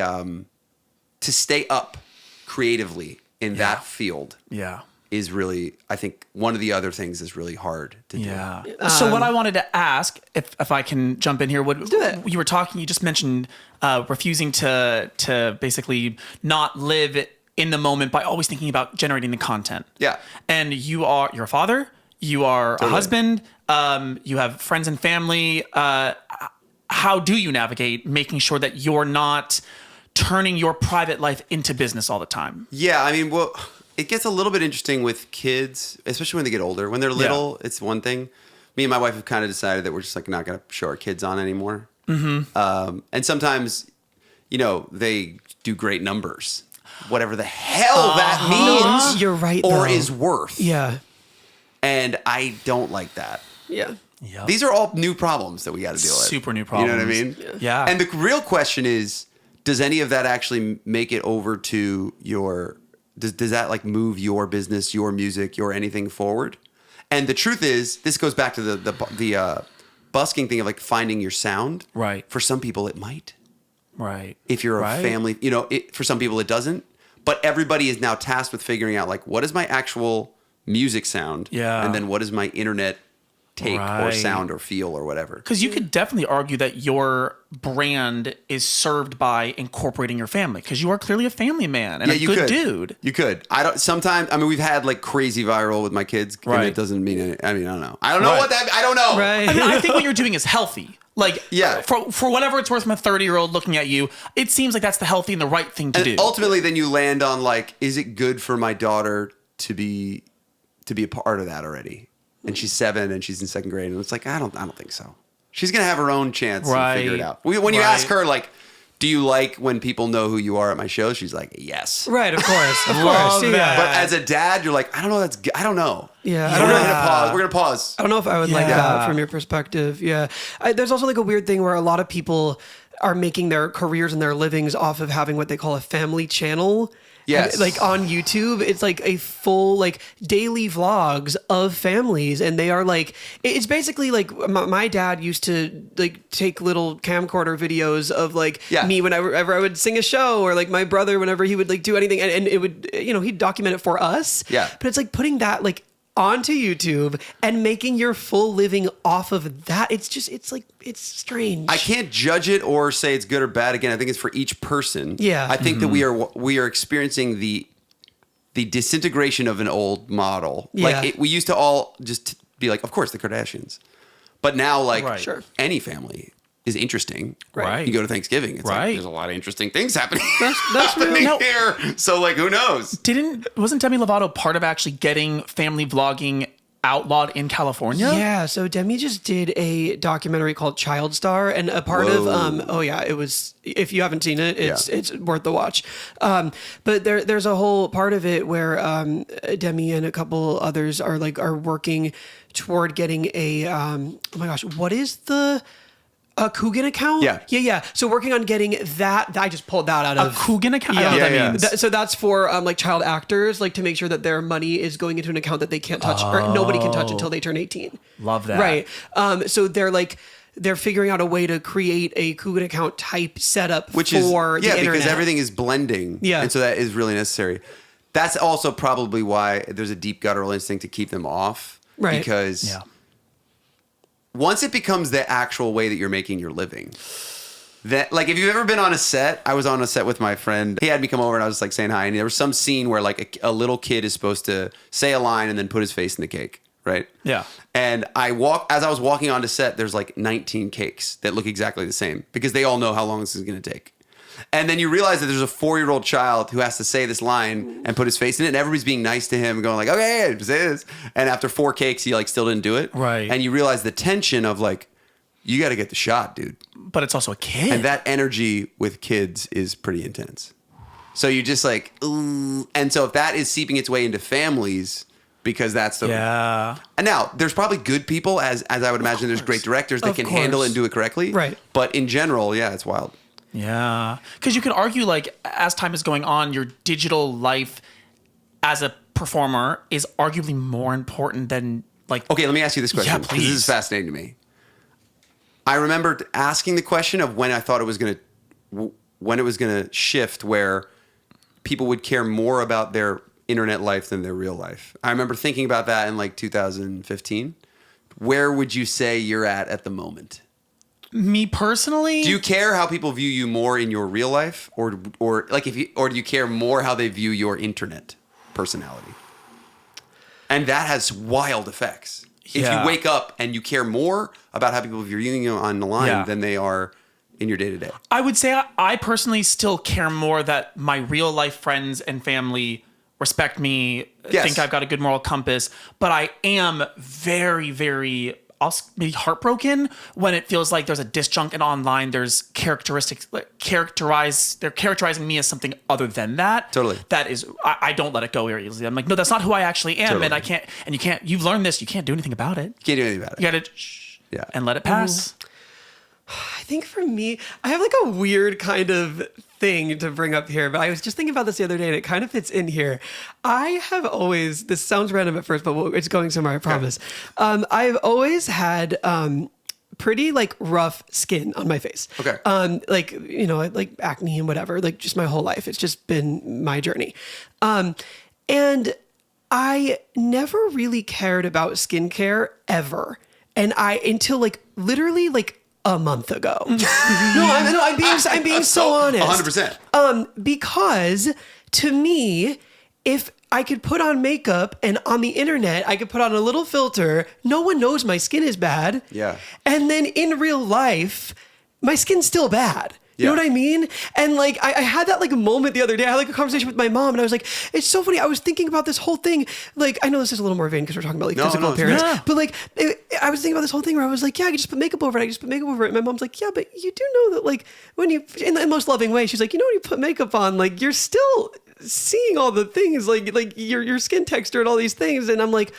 S2: to stay up creatively in that field
S3: Yeah.
S2: is really, I think one of the other things is really hard to do.
S3: Yeah. So what I wanted to ask, if I can jump in here,
S1: Do it.
S3: you were talking, you just mentioned refusing to basically not live in the moment by always thinking about generating the content.
S2: Yeah.
S3: And you're a father, you are a husband, you have friends and family. How do you navigate making sure that you're not turning your private life into business all the time?
S2: Yeah, I mean, well, it gets a little bit interesting with kids, especially when they get older. When they're little, it's one thing. Me and my wife have kind of decided that we're just like not going to show our kids on anymore. Mm-hmm. And sometimes, they do great numbers, whatever the hell that means.
S1: You're right,
S2: or
S1: though.
S2: is worth.
S1: Yeah.
S2: And I don't like that.
S1: Yeah.
S3: Yeah.
S2: These are all new problems that we got to deal with.
S3: Super new
S2: You know what I
S3: problems.
S2: mean?
S3: Yeah.
S2: And the real question is, does any of that actually make it over to does that like move your business, your music, your anything forward? And the truth is, this goes back to the busking thing of like finding your sound.
S3: Right.
S2: For some people, it might.
S3: Right.
S2: If you're a family, for some people it doesn't. But everybody is now tasked with figuring out like, what is my actual music sound?
S3: Yeah.
S2: And then what is my internet take or
S3: Right.
S2: sound or feel or whatever.
S3: Because you could definitely argue that your brand is served by incorporating your family, because you are clearly a family man and a
S2: you
S3: good
S2: could.
S3: dude.
S2: You could. I don't. Sometimes, I mean, we've had like crazy viral with my kids, and
S3: Right.
S2: it doesn't mean any, I mean, I don't know. I don't know
S3: Right.
S2: what that. I don't know.
S1: Right.
S3: I mean, I think what you're doing is healthy. Like,
S2: Yeah.
S3: for whatever it's worth, from a 30-year-old looking at you, it seems like that's the healthy and the right thing to do.
S2: And ultimately, then you land on like, is it good for my daughter to be a part of that already? And she's 7 and she's in 2nd grade, and it's like, I don't think so. She's gonna have her own chance to figure it
S3: Right.
S2: out. When you
S3: Right.
S2: ask her, like, do you like when people know who you are at my show? She's like, yes.
S1: Right, of course. Of
S3: Love
S1: course.
S3: that.
S1: Yeah.
S2: But as a dad, you're like, I don't know. I don't know.
S1: Yeah, I
S2: We're
S1: don't know.
S2: gonna pause. We're gonna pause.
S1: I don't know if I would like
S3: Yeah.
S1: that from your perspective. Yeah. There's also like a weird thing where a lot of people are making their careers and their livings off of having what they call a family channel.
S2: Yes.
S1: And, like on YouTube, it's like a full like daily vlogs of families, and they are like, it's basically like my dad used to like take little camcorder videos of like
S2: Yeah.
S1: me whenever I would sing a show, or like my brother whenever he would like do anything, and it would, he'd document it for us.
S2: Yeah.
S1: But it's like putting that like onto YouTube and making your full living off of that. It's strange.
S2: I can't judge it or say it's good or bad. Again, I think it's for each person.
S1: Yeah.
S2: I think that we are experiencing the disintegration of an old model.
S1: Yeah.
S2: Like we used to all just be like, of course, the Kardashians. But now, like,
S3: Right.
S1: Sure.
S2: any family is interesting.
S3: Right.
S2: You go to Thanksgiving, it's like,
S3: Right.
S2: there's a lot of interesting things happening,
S1: That's real.
S2: happening
S3: No.
S2: here. So, like, who knows?
S3: Wasn't Demi Lovato part of actually getting family vlogging outlawed in California?
S1: Yeah, so Demi just did a documentary called Child Star, and a part
S2: Whoa.
S1: of it was, if you haven't seen it, it's
S2: Yeah.
S1: it's worth the watch. But there's a whole part of it where Demi and a couple others are working toward getting a oh my gosh, what is a Coogan account? Yeah. So working on getting that. I just pulled that out
S3: A
S1: of
S3: Coogan account? I don't know what that means.
S1: So that's for like child actors, like to make sure that their money is going into an account that they can't touch or nobody can touch until they turn 18.
S3: Love that.
S1: Right. So they're figuring out a way to create a Coogan account type setup
S2: Which
S1: for
S2: is,
S1: the internet.
S2: because everything is blending.
S1: Yeah.
S2: And so that is really necessary. That's also probably why there's a deep guttural instinct to keep them off.
S1: Right.
S2: Because
S3: Yeah.
S2: once it becomes the actual way that you're making your living, that, like, if you've ever been on a set, I was on a set with my friend. He had me come over and I was like saying hi, and there was some scene where like a little kid is supposed to say a line and then put his face in the cake, right?
S3: Yeah.
S2: And as I was walking onto set, there's like 19 cakes that look exactly the same because they all know how long this is going to take. And then you realize that there's a 4-year-old child who has to say this line and put his face in it, and everybody's being nice to him, going like, okay, say this. And after 4 cakes, he like still didn't do it.
S3: Right.
S2: And you realize the tension of like, you got to get the shot, dude.
S3: But it's also a kid.
S2: And that energy with kids is pretty intense. So you just like, ooh. And so if that is seeping its way into families, because that's the
S3: Yeah.
S2: And now there's probably good people, as I would imagine. There's great directors that
S1: Of
S2: can handle it
S1: course.
S2: and do it correctly.
S1: Right.
S2: But in general, yeah, it's wild.
S3: Yeah. Because you could argue, like, as time is going on, your digital life as a performer is arguably more important than, like,
S2: Okay, let me ask you this question.
S3: Yeah,
S2: 'cause
S3: please.
S2: This is fascinating to me. I remember asking the question of when I thought it was gonna shift, where people would care more about their internet life than their real life. I remember thinking about that in like 2015. Where would you say you're at the moment?
S3: me personally.
S2: Do you care how people view you more in your real life, or do you care more how they view your internet personality? And that has wild effects. If
S3: Yeah.
S2: you wake up and you care more about how people view you on the line
S3: Yeah.
S2: than they are in your day to day.
S3: I would say I personally still care more that my real life friends and family respect me,
S2: Yes.
S3: think I've got a good moral compass, but I am very, very maybe heartbroken when it feels like there's a disjunct and online there's characteristics they're characterizing me as something other than that.
S2: Totally.
S3: That is, I don't let it go very easily. I'm like, no, that's not who I actually am.
S2: Totally.
S3: And I can't, and you've learned this, you can't do anything about it.
S2: Can't do anything about it.
S3: You gotta shh
S2: Yeah.
S3: and let it pass.
S1: I think for me, I have like a weird kind of thing to bring up here, but I was just thinking about this the other day and it kind of fits in here. I have always, this sounds random at first, but it's going somewhere, I promise. I've always had pretty like rough skin on my face.
S2: Okay.
S1: Like, like acne and whatever, like just my whole life. It's just been my journey. And I never really cared about skincare ever. And until like literally like a month ago. I'm being so honest.
S2: 100%.
S1: Because to me, if I could put on makeup and on the internet, I could put on a little filter, no one knows my skin is bad.
S2: Yeah.
S1: And then in real life, my skin's still bad. You know
S2: Yeah.
S1: what I mean? And like, I had that like moment the other day. I had like a conversation with my mom and I was like, it's so funny. I was thinking about this whole thing. Like, I know this is a little more vain because we're talking about like physical appearance, but like, I was thinking about this whole thing where I was like, yeah, I can just put makeup over it. And my mom's like, yeah, but you do know that like when you, in the most loving way, she's like, you know, when you put makeup on, like you're still seeing all the things like your skin texture and all these things. And I'm like,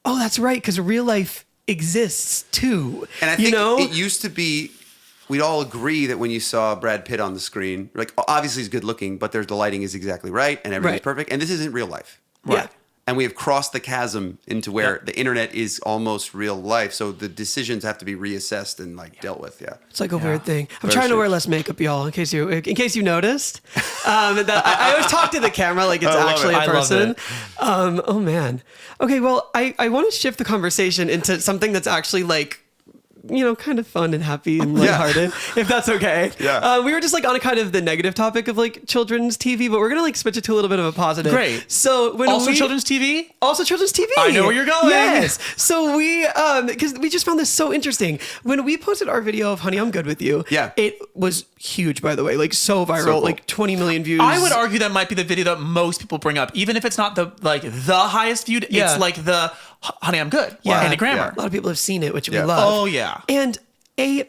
S1: oh, that's right. Cause real life exists too.
S2: And I think it used to be, we'd all agree that when you saw Brad Pitt on the screen, like obviously he's good looking, but the lighting is exactly right and everything's perfect. And this isn't real life.
S1: Yeah.
S2: And we have crossed the chasm into where the internet is almost real life. So the decisions have to be reassessed and like dealt with. Yeah.
S1: It's like a weird thing. I'm
S2: Very
S1: trying to
S2: true.
S1: wear less makeup, y'all, in case you noticed. I always talk to the camera like it's
S2: I love
S1: actually
S2: it.
S1: a
S3: I love
S1: person.
S3: it.
S1: Oh man. Okay, well, I want to shift the conversation into something that's actually like, you know, kind of fun and happy and lighthearted, if that's okay.
S2: Yeah.
S1: We were just like on a kind of the negative topic of like children's TV, but we're gonna like switch it to a little bit of a positive.
S3: Great.
S1: So when
S3: Children's TV?
S1: Also children's TV.
S3: I know where you're going.
S1: Yes. So we, because we just found this so interesting. When we posted our video of Honey, I'm Good With You, it was huge, by the way, like so viral,
S2: cool.
S1: like 20 million views.
S3: I would argue that might be the video that most people bring up, even if it's not the highest viewed.
S1: Yeah.
S3: It's like the Honey, I'm Good.
S1: Yeah.
S3: Andy Grammer.
S1: A lot of people have seen it, which we
S2: Yeah.
S1: love.
S3: Oh, yeah.
S1: And a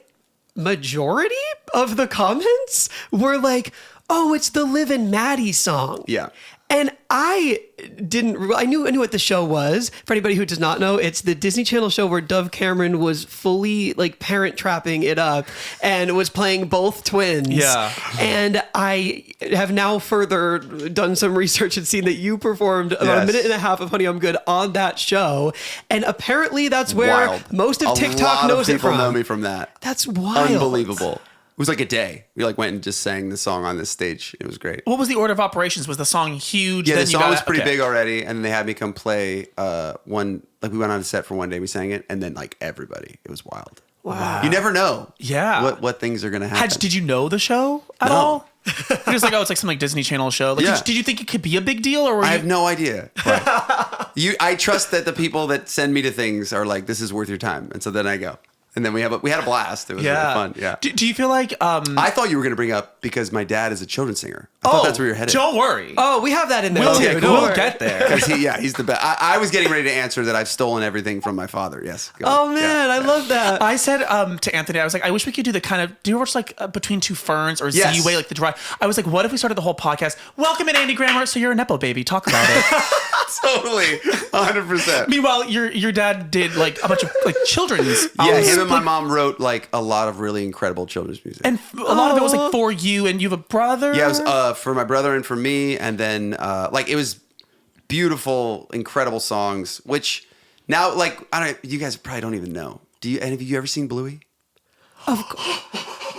S1: majority of the comments were like, oh, it's the Liv and Maddie song.
S2: Yeah.
S1: And I knew what the show was. For anybody who does not know, it's the Disney Channel show where Dove Cameron was fully like parent trapping it up and was playing both twins.
S3: Yeah.
S1: And I have now further done some research and seen that you performed about a minute and a half of Honey, I'm Good on that show. And apparently that's where
S2: Wild.
S1: most of TikTok
S2: a lot
S1: knows
S2: of
S1: it
S2: people
S1: from.
S2: know me from that.
S1: That's wild.
S2: Unbelievable. It was like a day. We like went and just sang the song on this stage. It was great.
S3: What was the order of operations? Was the song huge?
S2: Yeah,
S3: then
S2: the
S3: you
S2: song
S3: got
S2: was pretty
S3: okay.
S2: big already, and then they had me come play one. Like we went on a set for one day, we sang it, and then like everybody, it was wild.
S1: Wow.
S2: You never know.
S3: Yeah.
S2: What things are gonna happen?
S3: Did you know the show at
S2: No.
S3: all? You're just like, oh, it's like some like Disney Channel show. Like,
S2: Yeah.
S3: did you think it could be a big deal, or were
S2: I
S3: you?
S2: have no idea. But I trust that the people that send me to things are like, this is worth your time, and so then I go. And then we had a blast. It was really fun. Yeah.
S3: Do you feel like?
S2: I thought you were going to bring up because my dad is a children's singer. I thought that's where you're headed.
S3: Don't worry.
S1: Oh, we have that in there
S3: We'll
S1: too.
S3: get-
S1: Don't
S3: we'll
S1: worry.
S3: get there.
S2: Because he's the best. I was getting ready to answer that I've stolen everything from my father. Yes. Go
S1: Oh
S2: on.
S1: man, I love that.
S3: I said to Anthony, I was like, I wish we could do the kind of, do you watch like Between Two Ferns or
S2: Yes.
S3: Z-Way, like the drive? I was like, what if we started the whole podcast? Welcome in, Andy Grammer. So you're a Nepo baby. Talk about it.
S2: Totally. 100%.
S3: Meanwhile, your dad did like a bunch of like children's.
S2: Yeah,
S3: albums.
S2: him and my mom wrote like a lot of really incredible children's music.
S3: And a lot of it was like for you, and you have a brother.
S2: yeah, it was for my brother and for me, and then like it was beautiful, incredible songs. Which now, like, I don't. You guys probably don't even know. Do you? And have you ever seen Bluey?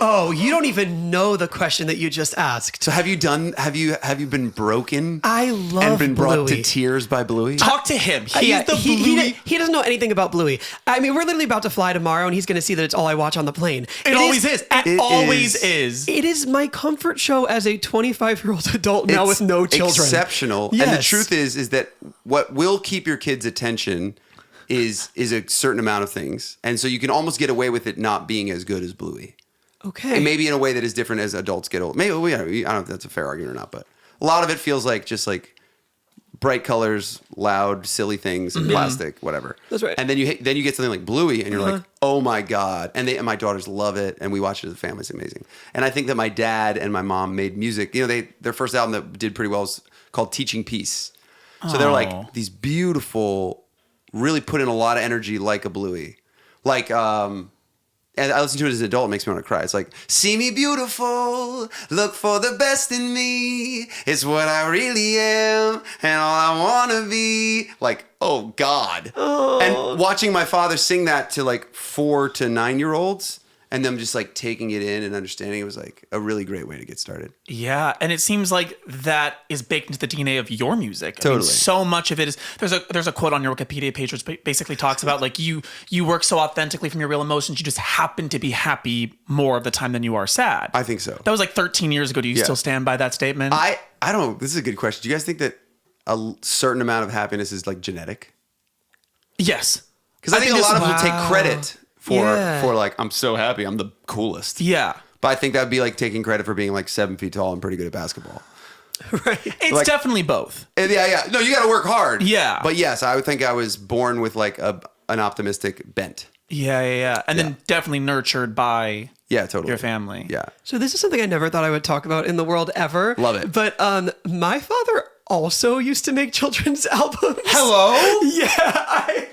S1: Oh, you don't even know the question that you just asked.
S2: So have you been broken?
S1: I love
S2: and been brought
S1: Bluey.
S2: to tears by Bluey?
S3: Talk to him. He's
S1: Yeah,
S3: the
S1: he
S3: Bluey.
S1: doesn't know anything about Bluey. I mean, we're literally about to fly tomorrow, and he's going to see that it's all I watch on the plane.
S3: It always is. It always is.
S1: It is my comfort show as a 25-year-old adult now with no children.
S2: Exceptional. And the
S1: Yes.
S2: truth is that what will keep your kids' attention is a certain amount of things. And so you can almost get away with it not being as good as Bluey.
S1: Okay.
S2: And maybe in a way that is different as adults get old. Maybe I don't know if that's a fair argument or not, but a lot of it feels like just like bright colors, loud, silly things, and plastic, whatever.
S1: That's right.
S2: And then you get something like Bluey, and you're like, oh my god! And my daughters love it, and we watch it as a family. It's amazing. And I think that my dad and my mom made music. You know, their first album that did pretty well was called Teaching Peace. So they're like these beautiful, really put in a lot of energy, like a Bluey, like. And I listen to it as an adult, it makes me want to cry. It's like, see me beautiful, look for the best in me. It's what I really am, and all I want to be. Like, oh, God. And watching my father sing that to like 4 to 9-year-olds and them just like taking it in and understanding it was like a really great way to get started.
S3: Yeah, and it seems like that is baked into the DNA of your music. I mean,
S2: Totally.
S3: so much of it is there's a quote on your Wikipedia page which basically talks about like you work so authentically from your real emotions, you just happen to be happy more of the time than you are sad.
S2: I think so.
S3: That was like 13 years ago. Do you still stand by that statement?
S2: I don't. This is a good question. Do you guys think that a certain amount of happiness is like genetic?
S3: Yes.
S2: Because I think a lot of people take credit
S1: Yeah.
S2: for like, I'm so happy, I'm the coolest.
S3: Yeah.
S2: But I think that would be like taking credit for being like 7 feet tall and pretty good at basketball.
S1: Right.
S3: It's
S2: Like-
S3: definitely both.
S2: Yeah. No, you got to work hard.
S3: Yeah.
S2: But yes, I would think I was born with like an optimistic bent.
S3: Yeah. And then definitely nurtured by
S2: Yeah, totally.
S3: your family.
S2: Yeah.
S1: So this is something I never thought I would talk about in the world ever.
S2: Love it.
S1: But my father also used to make children's albums.
S2: Hello?
S1: Yeah,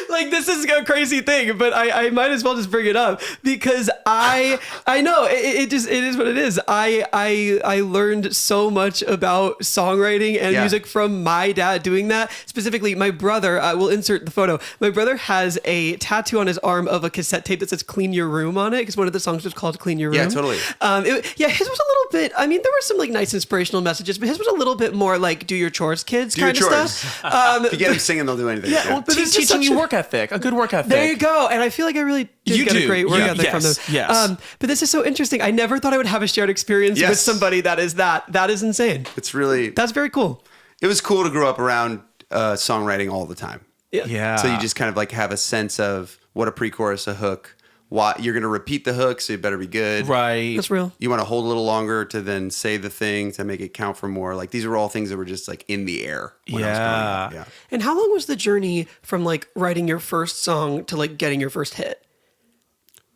S1: like this is a crazy thing, but I might as well just bring it up because I know it is what it is. I learned so much about songwriting and
S2: Yeah.
S1: music from my dad doing that. Specifically, my brother. We'll insert the photo. My brother has a tattoo on his arm of a cassette tape that says "Clean Your Room" on it because one of the songs was called "Clean Your Room."
S2: Yeah, totally.
S1: His was a little bit. I mean, there were some like nice inspirational messages, but his was a little bit more like "do your chores, kids"
S2: Do your
S1: kind of
S2: chores.
S1: stuff.
S2: If you get them singing, they'll do anything.
S1: Yeah, well, but it's just
S3: Teaching
S1: such
S3: you
S1: a-
S3: work ethic, a good work ethic.
S1: There you go. And I feel like I really did
S3: You
S1: get a
S3: do.
S1: great work
S3: Yeah.
S1: ethic from them.
S3: Yes.
S1: But this is so interesting. I never thought I would have a shared experience with
S2: Yes.
S1: somebody that is that. That is insane.
S2: It's really,
S1: That's very cool.
S2: it was cool to grow up around songwriting all the time.
S3: Yeah.
S2: So you just kind of like have a sense of what a pre-chorus, a hook, why you're going to repeat the hook, so you better be good.
S3: Right.
S1: That's real.
S2: You want to hold a little longer to then say the thing to make it count for more. Like these are all things that were just like in the air when I was growing up. Yeah.
S1: And how long was the journey from like writing your first song to like getting your first hit?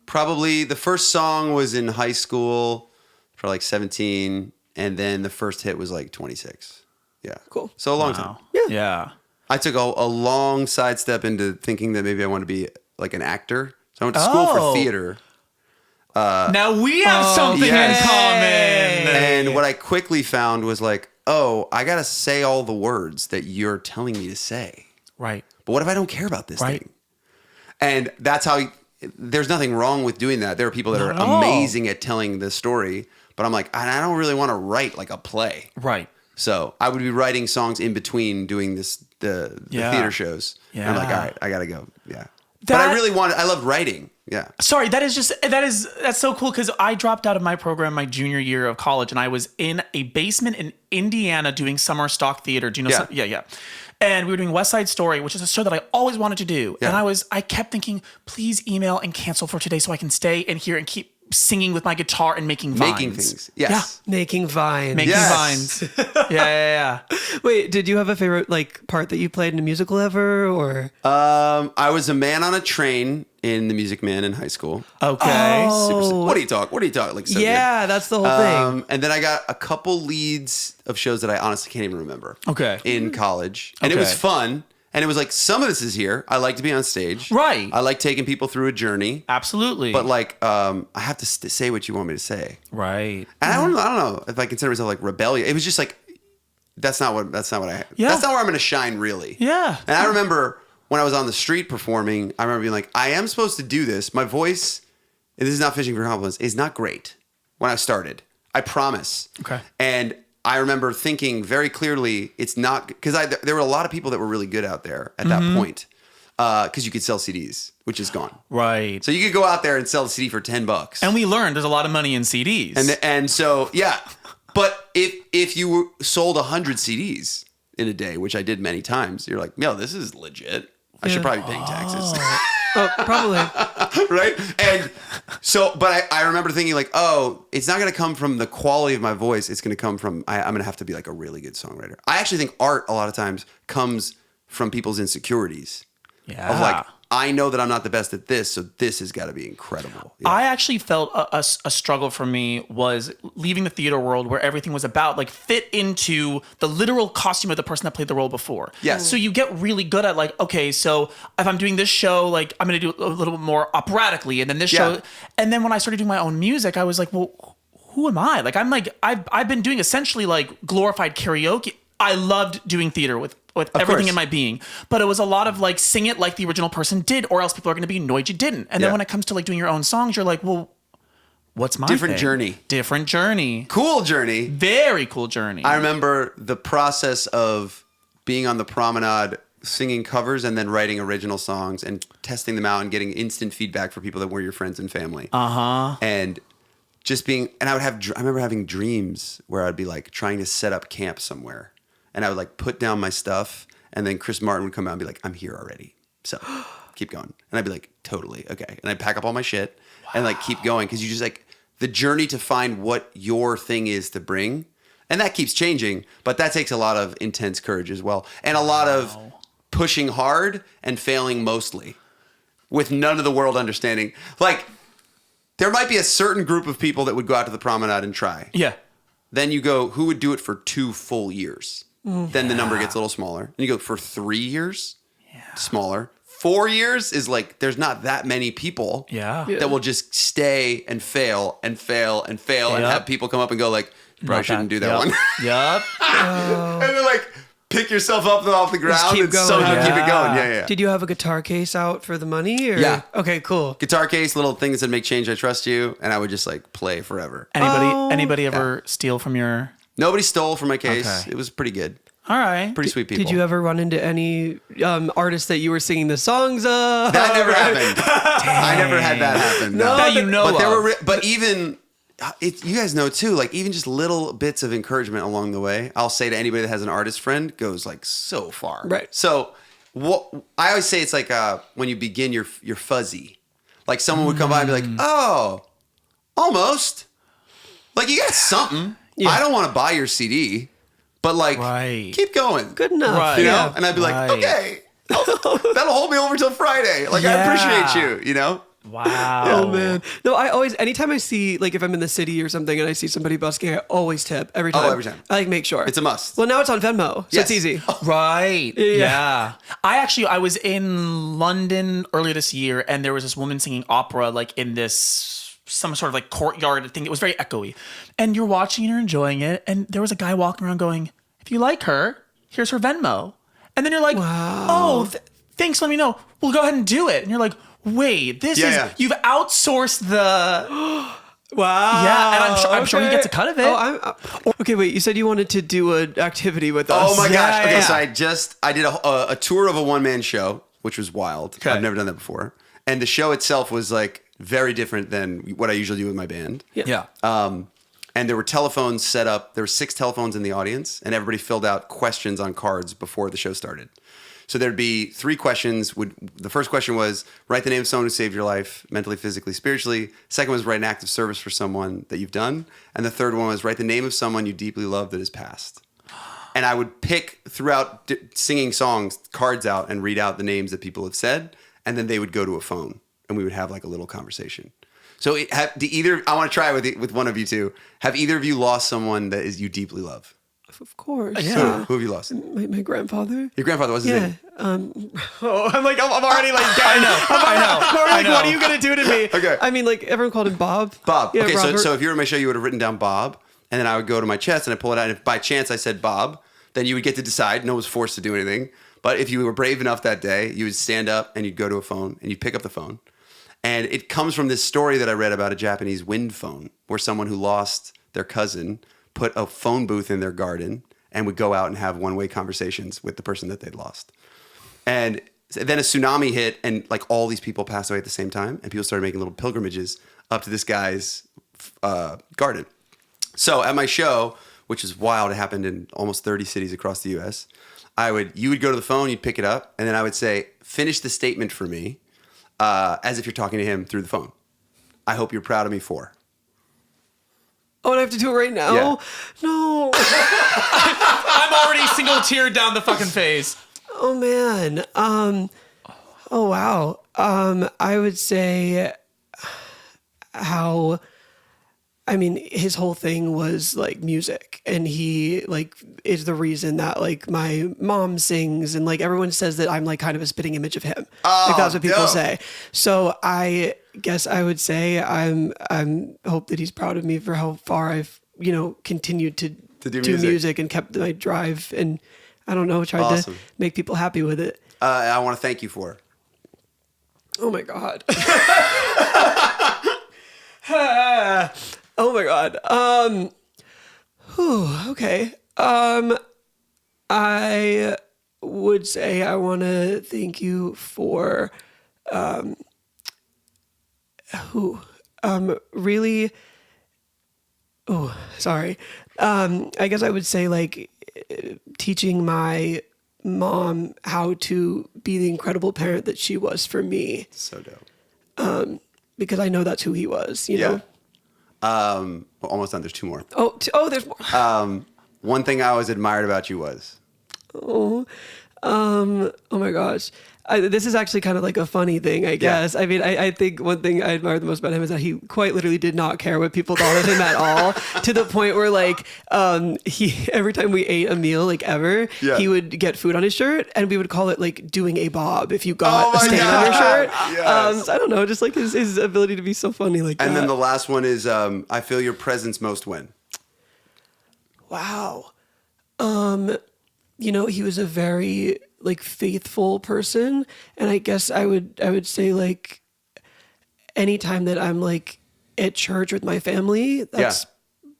S2: Probably the first song was in high school for like 17, and then the first hit was like 26. Yeah.
S1: Cool.
S2: So a long time.
S3: Yeah.
S2: I took a long sidestep into thinking that maybe I wanted to be like an actor. So I went to school
S3: Oh.
S2: for theater.
S3: Now we have something
S2: yes.
S3: in common.
S2: And what I quickly found was like, oh, I got to say all the words that you're telling me to say.
S3: Right.
S2: But what if I don't care about this
S3: Right.
S2: thing? And that's how, there's nothing wrong with doing that. There are people that
S3: Not
S2: are
S3: at all.
S2: amazing at telling the story, but I'm like, I don't really want to write like a play.
S3: Right.
S2: So I would be writing songs in between doing the
S3: Yeah.
S2: theater shows. And I'm like,
S3: Yeah.
S2: all right, I got to go. Yeah. But I really wanted, I loved writing. Yeah.
S3: Sorry, that's so cool because I dropped out of my program my junior year of college and I was in a basement in Indiana doing summer stock theater. Do you know?
S2: Yeah.
S3: Yeah. And we were doing West Side Story, which is a show that I always wanted to do.
S2: Yeah.
S3: And I kept thinking, please email and cancel for today so I can stay in here and keep singing with my guitar and making vines.
S2: Making things. Yes.
S1: Making vines.
S3: Making
S2: Yes.
S3: vines. Yeah.
S1: Wait, did you have a favorite like part that you played in a musical ever, or?
S2: I was a man on a train in The Music Man in high school.
S3: Okay.
S2: What do you talk? Like, so
S1: Yeah, that's the whole thing.
S2: good. And then I got a couple leads of shows that I honestly can't even remember.
S3: Okay.
S2: In college. And it was
S3: Okay.
S2: fun. And it was like, some of this is here. I like to be on stage.
S3: Right.
S2: I like taking people through a journey.
S3: Absolutely.
S2: But like, I have to say what you want me to say.
S3: right.
S2: And I don't know if I consider myself like rebellious. It was just like, that's not what I,
S3: Yeah.
S2: that's not where I'm going to shine really.
S3: Yeah.
S2: And I remember when I was on the street performing, I remember being like, I am supposed to do this. My voice, and this is not fishing for compliments, is not great when I started. I promise.
S3: Okay.
S2: And I remember thinking very clearly, it's not, because there were a lot of people that were really good out there at that point, because you could sell CDs, which is gone.
S3: Right.
S2: So you could go out there and sell a CD for $10.
S3: And we learned there's a lot of money in CDs.
S2: And so, yeah. But if you sold 100 CDs in a day, which I did many times, you're like, yo, this is legit. I should probably be paying taxes.
S1: Oh, probably.
S2: Right? And so, but I remember thinking like, oh, it's not going to come from the quality of my voice. It's going to come from, I'm going to have to be like a really good songwriter. I actually think art a lot of times comes from people's insecurities.
S3: Yeah.
S2: Of like, I know that I'm not the best at this, so this has got to be incredible. Yeah.
S3: I actually felt a struggle for me was leaving the theater world where everything was about like fit into the literal costume of the person that played the role before.
S2: Yes.
S3: So you get really good at like, okay, so if I'm doing this show, like I'm going to do a little bit more operatically, and then this
S2: Yeah.
S3: show. And then when I started doing my own music, I was like, well, who am I? Like, I've been doing essentially like glorified karaoke. I loved doing theater with with everything
S2: course.
S3: in my being. But it was a lot of like, sing it like the original person did, or else people are going to be annoyed you didn't. And then when it comes to like doing your own songs, you're like, well, what's my
S2: Different
S3: thing?
S2: journey.
S3: Different journey.
S2: Cool journey.
S3: Very cool journey.
S2: I remember the process of being on the promenade, singing covers and then writing original songs and testing them out and getting instant feedback for people that were your friends and family. And just being, and I remember having dreams where I'd be like trying to set up camp somewhere. And I would like put down my stuff, and then Chris Martin would come out and be like, I'm here already. So keep going. And I'd be like, totally. Okay. And I'd pack up all my shit and like keep going. Cause you just like the journey to find what your thing is to bring. And that keeps changing, but that takes a lot of intense courage as well. And a lot of pushing hard and failing mostly with none of the world understanding. Like there might be a certain group of people that would go out to the promenade and try.
S3: Yeah.
S2: Then you go, who would do it for 2 full years? Then the number gets a little smaller. And you go for 3 years, smaller. 4 years is like, there's not that many people that will just stay and fail and fail and fail and have people come up and go like, you probably shouldn't do that one.
S3: Yep.
S2: And then like, pick yourself up off the ground
S1: keep
S2: and
S1: going.
S2: somehow keep it going. Yeah.
S1: Did you have a guitar case out for the money? Or?
S2: Yeah.
S1: Okay, cool.
S2: Guitar case, little things that make change, I trust you. And I would just like play forever.
S3: Anybody ever steal from your...
S2: Nobody stole from my case.
S3: Okay.
S2: It was pretty good.
S3: All right.
S2: Pretty sweet people.
S1: Did you ever run into any artists that you were singing the songs of?
S2: That never happened. I never had that happen. No.
S3: That you know
S2: But there
S3: of.
S2: were, but even you guys know too. Like even just little bits of encouragement along the way. I'll say to anybody that has an artist friend goes like so far.
S1: Right.
S2: So what I always say, it's like when you begin, you're fuzzy. Like someone would come by and be like, "Oh, almost." Like you got something.
S1: Yeah.
S2: I don't want to buy your CD, but like keep going.
S1: Good enough.
S3: Right.
S2: You know?
S1: Yeah.
S2: And I'd be like, okay, that'll hold me over till Friday. Like, I appreciate you, you know?
S3: Wow.
S1: Oh man. No, I always, anytime I see, like if I'm in the city or something and I see somebody busking, I always tip every time.
S2: Oh, every time.
S1: I like make sure.
S2: It's a must.
S1: Well, now it's on Venmo, so
S2: Yes.
S1: it's easy.
S3: Right.
S1: Yeah.
S3: I was in London earlier this year, and there was this woman singing opera, like in this some sort of like courtyard thing. It was very echoey, and you're watching and you're enjoying it. And there was a guy walking around going, "If you like her, here's her Venmo." And then you're like, "Oh, thanks. Let me know. We'll go ahead and do it." And you're like, "Wait, you've outsourced the."
S1: Wow.
S3: Yeah, and I'm sure he gets a cut of it.
S1: Okay, wait. You said you wanted to do an activity with us.
S2: Oh my gosh. Okay,
S3: yeah.
S2: so I did a tour of a one-man show, which was wild.
S3: Okay.
S2: I've never done that before. And the show itself was like very different than what I usually do with my band.
S3: Yeah.
S2: And there were telephones set up. There were 6 telephones in the audience, and everybody filled out questions on cards before the show started. So there'd be 3 questions. The first question was, write the name of someone who saved your life, mentally, physically, spiritually. Second was, write an act of service for someone that you've done. And the third one was, write the name of someone you deeply love that has passed. And I would pick throughout singing songs, cards out and read out the names that people have said. And then they would go to a phone and we would have like a little conversation. So I want to try it with one of you two. Have either of you lost someone that is you deeply love?
S1: Of course.
S2: Who have you lost?
S1: My grandfather.
S2: Your grandfather, what's his name?
S1: I'm already like,
S3: I know.
S1: I'm already like, what are you gonna do to me?
S2: Okay.
S1: I mean, like everyone called him Bob.
S2: Bob.
S1: Yeah,
S2: Okay,
S1: Robert.
S2: so if you were in my show, you would have written down Bob, and then I would go to my chest and I pull it out. And if by chance I said Bob, then you would get to decide. No one was forced to do anything. But if you were brave enough that day, you would stand up and you'd go to a phone and you'd pick up the phone. And it comes from this story that I read about a Japanese wind phone, where someone who lost their cousin put a phone booth in their garden and would go out and have one-way conversations with the person that they'd lost. And then a tsunami hit, and like all these people passed away at the same time, and people started making little pilgrimages up to this guy's garden. So at my show, which is wild, it happened in almost 30 cities across the U.S., you would go to the phone, you'd pick it up, and then I would say, finish the statement for me, as if you're talking to him through the phone. I hope you're proud of me for.
S1: Oh, and I have to do it right now?
S2: Yeah.
S1: No.
S3: I'm already single teared down the fucking face.
S1: Oh man. Oh wow. I would say his whole thing was like music, and he like is the reason that like my mom sings, and like everyone says that I'm like kind of a spitting image of him. Like that's what people say. So I guess I would say I'm hope that he's proud of me for how far I've continued to do music and kept my drive. And I don't know, tried
S2: Awesome.
S1: to make people happy with it.
S2: I want to thank you for it.
S1: Oh my God. Oh my God. Okay. I would say I want to thank you for, really, oh, sorry. I guess I would say like teaching my mom how to be the incredible parent that she was for me,
S2: So dope.
S1: because I know that's who he was, you know?
S2: Well, almost done. There's two more.
S1: Oh, there's more.
S2: One thing I always admired about you was
S1: Oh my gosh. This is actually kind of like a funny thing, I guess. I mean, I think one thing I admire the most about him is that he quite literally did not care what people thought of him at all, to the point where like he every time we ate a meal like ever, he would get food on his shirt and we would call it like doing a bob if you got a stain on your shirt.
S2: Yes.
S1: So I don't know, just like his ability to be so funny like that.
S2: And then the last one is I feel your presence most when.
S1: Wow. You know, he was a very like faithful person, and I guess I would say like anytime that I'm like at church with my family, that's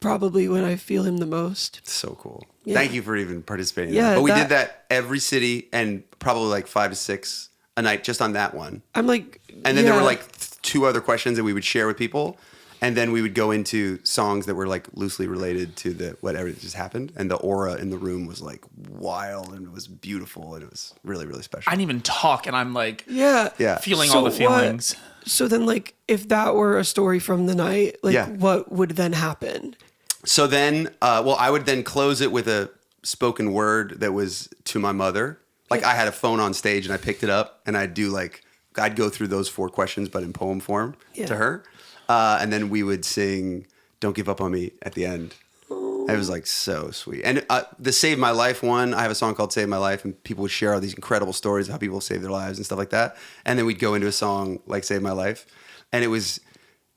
S1: probably when I feel him the most.
S2: So cool.
S1: Yeah.
S2: Thank you for even participating.
S1: Yeah,
S2: But we did that every city and probably like 5 to 6 a night just on that one.
S1: I'm like,
S2: And then there were like 2 other questions that we would share with people. And then we would go into songs that were like loosely related to whatever just happened. And the aura in the room was like wild and it was beautiful. And it was really, really special.
S3: I didn't even talk, and I'm like,
S2: Yeah.
S3: feeling all the feelings.
S1: So then, like, if that were a story from the night, like, what would then happen?
S2: So then, I would then close it with a spoken word that was to my mother. Like I had a phone on stage and I picked it up and I'd go through those 4 questions, but in poem form to her. And then we would sing Don't Give Up on Me at the end. It was like so sweet. And the Save My Life one, I have a song called Save My Life, and people would share all these incredible stories of how people save their lives and stuff like that. And then we'd go into a song like Save My Life. And it was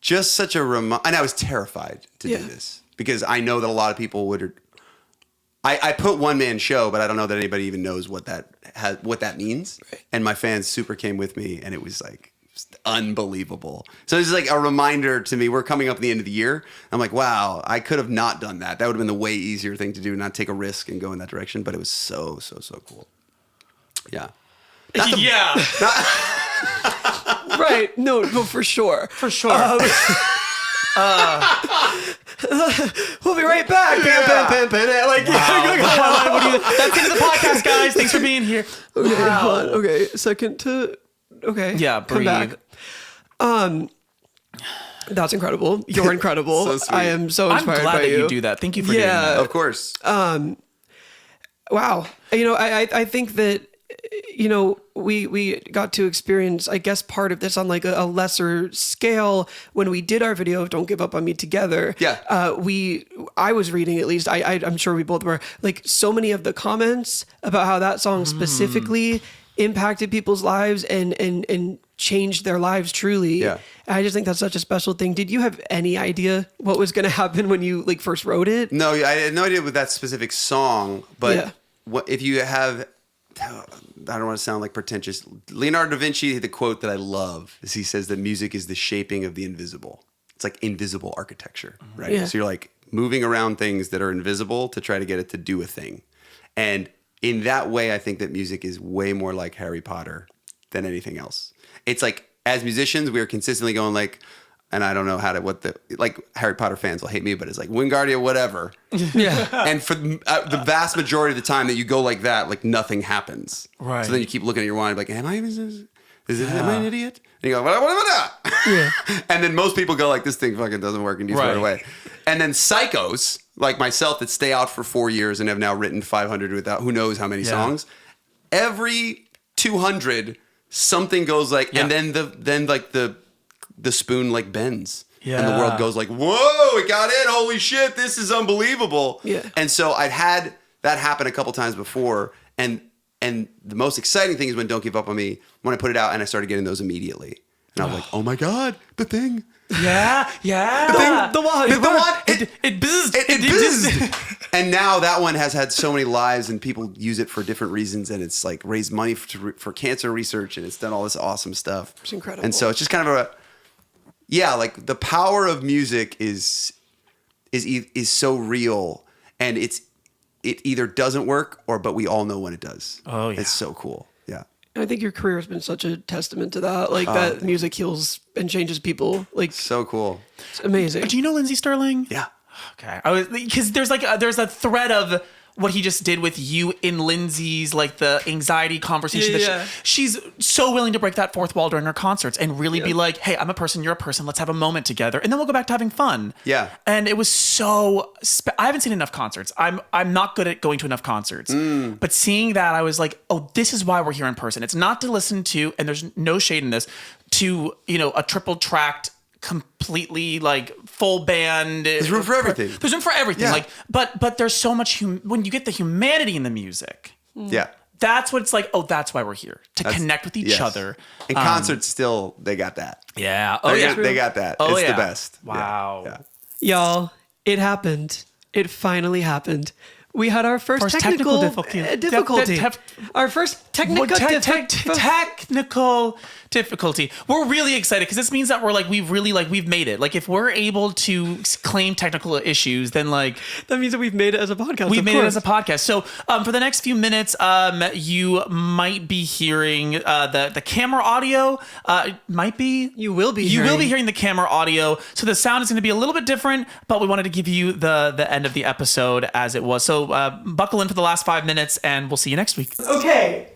S2: just such a and I was terrified to do this because I know that a lot of people would. I put one man show, but I don't know that anybody even knows what that means. Right. And my fans super came with me, and it was like unbelievable. So it's like a reminder to me. We're coming up at the end of the year. I'm like, wow, I could have not done that. That would have been the way easier thing to do, not take a risk and go in that direction. But it was so cool. Yeah.
S1: Right. No, for sure.
S3: For sure.
S1: We'll be right back. Like, wow.
S3: That's the end of the podcast, guys. Thanks for being here.
S1: Okay, hold on. Okay, second to. Okay.
S3: Yeah,
S1: come
S3: breathe.
S1: back. That's incredible. You're incredible.
S2: So sweet.
S1: I am so
S3: I'm
S1: inspired
S3: glad
S1: by
S3: that
S1: you.
S3: you do that. Thank you for doing that.
S2: Of course.
S1: Wow. You know, I think that, you know, we got to experience, I guess, part of this on like a lesser scale when we did our video of Don't Give Up on Me together.
S2: Yeah.
S1: I was reading, at least, I'm sure we both were, like so many of the comments about how that song specifically impacted people's lives and changed their lives truly.
S2: Yeah.
S1: I just think that's such a special thing. Did you have any idea what was going to happen when you like first wrote it?
S2: No, I had no idea with that specific song, but if you have, I don't want to sound like pretentious. Leonardo da Vinci, the quote that I love is he says that music is the shaping of the invisible. It's like invisible architecture, right?
S1: Yeah.
S2: So you're like moving around things that are invisible to try to get it to do a thing. And in that way, I think that music is way more like Harry Potter than anything else. It's like, as musicians, we are consistently going like, and I don't know like Harry Potter fans will hate me, but it's like Wingardium, whatever.
S1: Yeah.
S2: And for the vast majority of the time that you go like that, like nothing happens.
S3: Right.
S2: So then you keep looking at your wand like, am I an idiot? And you go, what?
S1: Yeah.
S2: And then most people go like, this thing fucking doesn't work, and you throw it away. And then psychos like myself that stay out for 4 years and have now written 500 without who knows how many songs. Every 200, something goes like, and then like the spoon like bends. Yeah. And the world goes like, whoa, it got in. Holy shit, this is unbelievable.
S1: Yeah.
S2: And so I've had that happen a couple times before. And the most exciting thing is when Don't Give Up on Me, when I put it out and I started getting those immediately. And I was like, oh my God, the thing.
S3: Yeah.
S1: The one.
S3: It buzzed.
S2: It buzzed. And now that one has had so many lives and people use it for different reasons. And it's like raised money for cancer research. And it's done all this awesome stuff.
S1: It's incredible.
S2: And so it's just kind of like the power of music is so real. And it either doesn't work but we all know when it does.
S3: Oh, yeah.
S2: It's so cool. Yeah.
S1: I think your career has been such a testament to that. Like that music heals and changes people. Like
S2: So cool.
S1: it's amazing.
S3: Do you know Lindsey Sterling?
S2: Yeah.
S3: Okay. Because there's there's a thread of what he just did with you in Lindsay's, like the anxiety conversation.
S1: Yeah.
S3: She's so willing to break that fourth wall during her concerts and really be like, hey, I'm a person, you're a person. Let's have a moment together. And then we'll go back to having fun.
S2: Yeah.
S3: And it was so, I haven't seen enough concerts. I'm not good at going to enough concerts. But seeing that, I was like, oh, this is why we're here in person. It's not to listen to, and there's no shade in this, to, a triple tracked, completely like full band.
S2: There's room for everything.
S3: There's room for everything.
S2: Yeah.
S3: Like, but there's so much when you get the humanity in the music.
S2: Yeah.
S3: That's what it's like. Oh, that's why we're here to connect with each
S2: Yes.
S3: other.
S2: And concerts still, they got that.
S3: Yeah.
S2: They got that.
S3: Oh,
S2: It's
S3: yeah.
S2: the best.
S3: Wow.
S2: Yeah.
S1: Y'all, it happened. It finally happened. We had our first technical difficulty. Our first technical
S3: difficulty. We're really excited because this means that we've made it. Like if we're able to claim technical issues, then like
S1: That means that we've made it as a podcast.
S3: we've
S1: of
S3: made
S1: course.
S3: it as a podcast. So for the next few minutes, you might be hearing the camera audio.
S1: You will be
S3: hearing the camera audio. So the sound is going to be a little bit different, but we wanted to give you the end of the episode as it was. So buckle in for the last 5 minutes, and we'll see you next week.
S1: Okay.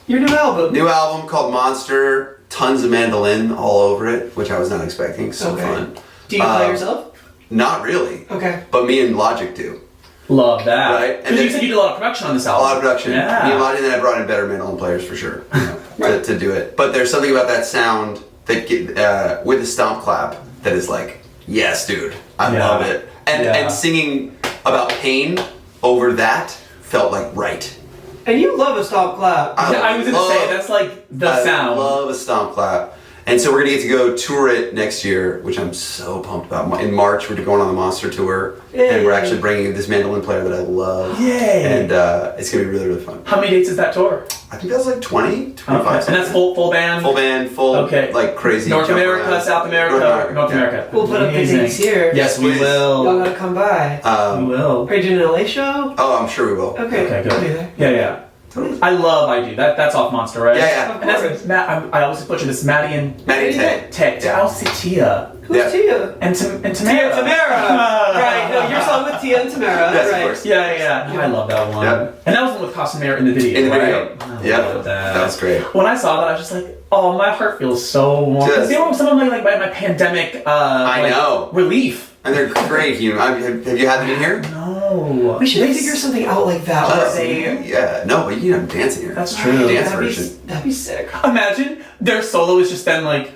S1: Your new album.
S2: New album called Monster. Tons of mandolin all over it, which I was not expecting. So fun.
S1: Do you play yourself?
S2: Not really.
S1: Okay.
S2: But me and Logic do.
S3: Love that.
S2: Right? And
S3: Because you
S2: then-
S3: said you did a lot of production on this
S2: A
S3: album.
S2: lot of production.
S3: Yeah.
S2: Me and Maddie, and then I brought in better mandolin players for sure to do it. But there's something about that sound that with the stomp clap that is like, yes, dude, I love it. And singing about pain over that felt like right.
S1: And you love a stomp clap.
S3: I was going to say, that's like the sound.
S2: I love a stomp clap. And so we're going to get to go tour it next year, which I'm so pumped about. In March, we're going on the Monster Tour.
S1: Yay.
S2: And we're actually bringing this mandolin player that I love.
S3: Yay.
S2: And it's going to be really, really fun.
S3: How many dates is that tour?
S2: I think that's like 20, 25.
S3: Okay. And that's full band?
S2: Full band, full, like crazy.
S3: North
S2: jump
S3: America,
S2: around.
S3: South America, North America.
S1: We'll put up the
S3: Amazing.
S1: dates here.
S3: Yes, we
S2: Please.
S3: will.
S1: Y'all gotta come by.
S3: We will.
S1: Are you doing an LA show?
S2: Oh, I'm sure we will.
S1: Okay.
S3: Okay,
S1: I'll be
S3: good.
S1: there.
S3: Yeah.
S2: Totally.
S3: I love ID. That's off Monster, right?
S2: Yeah.
S3: And that's I always butcher this. Maddie and
S2: Ted.
S3: Ted. I'll see Tia.
S1: Who's Tia?
S3: And Tamara.
S1: Right. No, your song with Tia and Tamara.
S2: Yes,
S1: right.
S2: of course.
S3: Yeah. I love that one.
S2: Yep.
S3: And that was the one with Costumere in the video.
S2: In the
S3: right?
S2: video.
S3: I
S2: Yep.
S3: love that.
S2: That was great.
S3: When I saw that, I was just like, oh, my heart feels so warm.
S2: Just-
S3: They were some of my pandemic
S2: I know.
S3: relief.
S2: And they're great. Have you had them in here?
S3: No.
S1: We should figure something out like that.
S2: Oh,
S1: Like
S2: yeah. No, but you can have them dancing here.
S3: That's true.
S2: Dance
S1: that'd
S2: version.
S1: That'd be sick.
S3: Imagine their solo is just then like,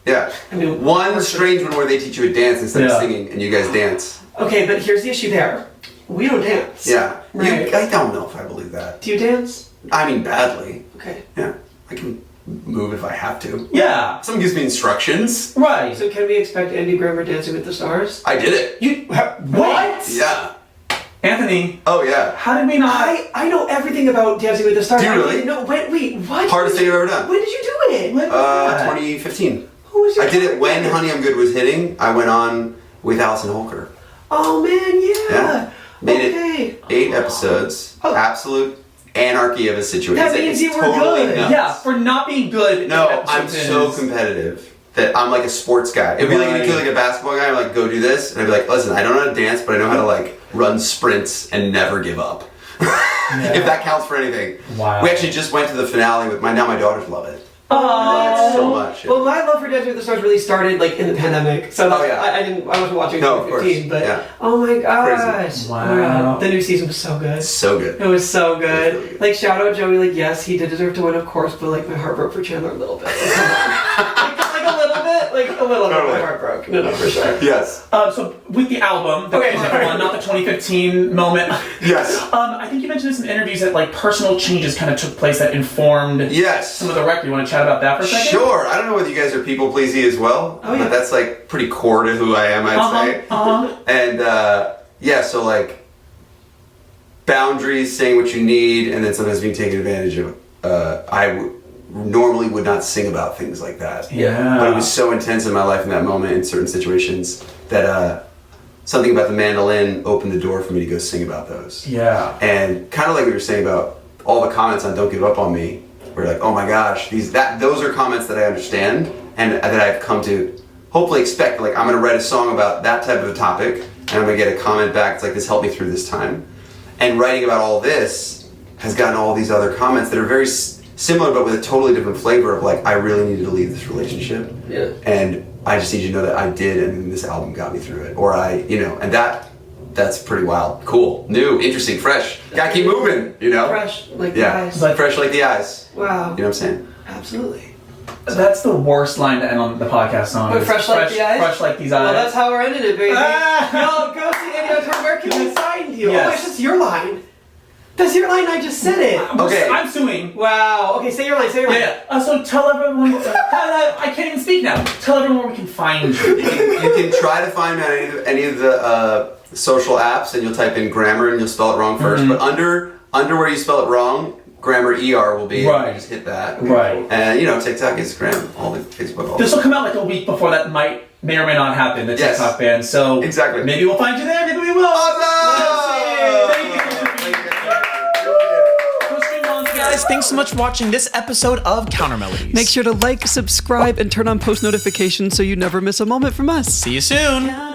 S2: Yeah.
S1: I mean,
S2: One strange one where they teach you a dance instead of
S3: Yeah.
S2: singing, and you guys dance.
S1: Okay, but here's the issue there. We don't dance.
S2: Yeah.
S1: Right.
S2: I don't know if I believe that.
S1: Do you dance?
S2: I mean, badly.
S1: Okay.
S2: Yeah. I can move if I have to.
S3: yeah,
S2: Someone gives me instructions.
S3: right.
S1: So can we expect Andy Grammer Dancing with the Stars?
S2: I did it.
S3: What?
S2: Yeah.
S3: Anthony,
S2: Oh, yeah.
S3: how did we not?
S1: I know everything about Dancing with the Stars.
S2: Do you
S1: I
S2: really?
S1: didn't know. Wait, what?
S2: Hardest thing I've ever done.
S1: When did you do it?
S3: When was that?
S2: 2015.
S1: Who was your
S2: I did it when
S1: partner?
S2: Honey I'm Good was hitting. I went on with Allison Holker.
S1: Oh man, yeah.
S2: Yeah. Made
S1: Okay.
S2: it 8 episodes.
S1: Oh.
S2: Absolute anarchy of a situation.
S1: That means you were good.
S2: nuts.
S3: Yeah, for not being good.
S2: No,
S3: at
S2: I'm
S3: episodes
S2: so
S3: is-
S2: competitive that I'm like a sports guy. It'd be like if you feel like a basketball guy, I'm like, go do this. And I'd be like, listen, I don't know how to dance, but I know how to like run sprints and never give up. If that counts for anything.
S3: Wow.
S2: We actually just went to the finale with my daughters love it.
S3: Oh.
S2: Love it so much.
S1: Well, my love for Dancing with the Stars really started like in the pandemic. So
S2: Oh, yeah.
S1: I wasn't watching
S2: No,
S1: in
S2: of course.
S1: 2015, but
S2: Yeah.
S1: oh my gosh.
S2: Crazy.
S3: Wow.
S1: Oh my God. The new season was so good.
S2: So good.
S1: It was so good.
S2: It was really good.
S1: Like shout out Joey, like yes, he did deserve to win, of course, but like my heart broke for Chandler a little bit. Like, come on. like a little bit. like a little bit. My heart broke. No, for sure.
S2: Yes.
S3: So with the album, the one, not the 2015 moment.
S2: Yes.
S3: I think you mentioned this in interviews that like personal changes kind of took place that informed some of the record. You want to chat about that for a second?
S2: Sure. I don't know whether you guys are people pleasy as well, but that's like pretty core to who I am, I'd say. And so like boundaries, saying what you need, and then sometimes being taken advantage of. Normally would not sing about things like that.
S3: Yeah.
S2: But it was so intense in my life in that moment in certain situations that something about the mandolin opened the door for me to go sing about those.
S3: Yeah.
S2: And kind of like we were saying about all the comments on Don't Give Up on Me, where like, oh my gosh, those are comments that I understand and that I've come to hopefully expect. Like, I'm gonna write a song about that type of a topic and I'm gonna get a comment back. It's like, this helped me through this time. And writing about all this has gotten all these other comments that are very similar, but with a totally different flavor of like, I really needed to leave this relationship.
S1: Yeah.
S2: And I just need you to know that I did, and this album got me through it. Or and that's pretty wild. Cool. New, interesting, fresh. Gotta keep moving,
S1: Fresh like the eyes.
S2: Fresh like the eyes.
S1: Wow.
S2: You know what I'm saying?
S1: Absolutely.
S3: That's the worst line to end on the podcast on.
S1: But fresh like the eyes?
S3: Fresh like these eyes.
S1: Well, that's how we're ending it, baby. Yo, go see Eddie on tour. Where can we find you?
S3: Yes.
S1: Oh, it's just your line. That's your line. I just said it.
S2: Okay.
S3: I'm suing.
S1: Wow. Okay, say your line. Say your line.
S3: Yeah. So tell everyone. I can't even speak now. Tell everyone where we can find you.
S2: You can try to find me on any of the social apps, and you'll type in grammar and you'll spell it wrong first. But under where you spell it wrong, grammar ER will be.
S3: Right.
S2: You just hit that.
S3: Right.
S2: And TikTok, Instagram, all the Facebook. All
S3: This will come out like a week before that may or may not happen. The TikTok ban. So
S2: exactly.
S3: Maybe we'll find you there. Maybe we will.
S2: Awesome!
S3: Thank you. Guys, thanks so much for watching this episode of Counter-Melodies.
S1: Make sure to like, subscribe, and turn on post notifications so you never miss a moment from us.
S3: See you soon.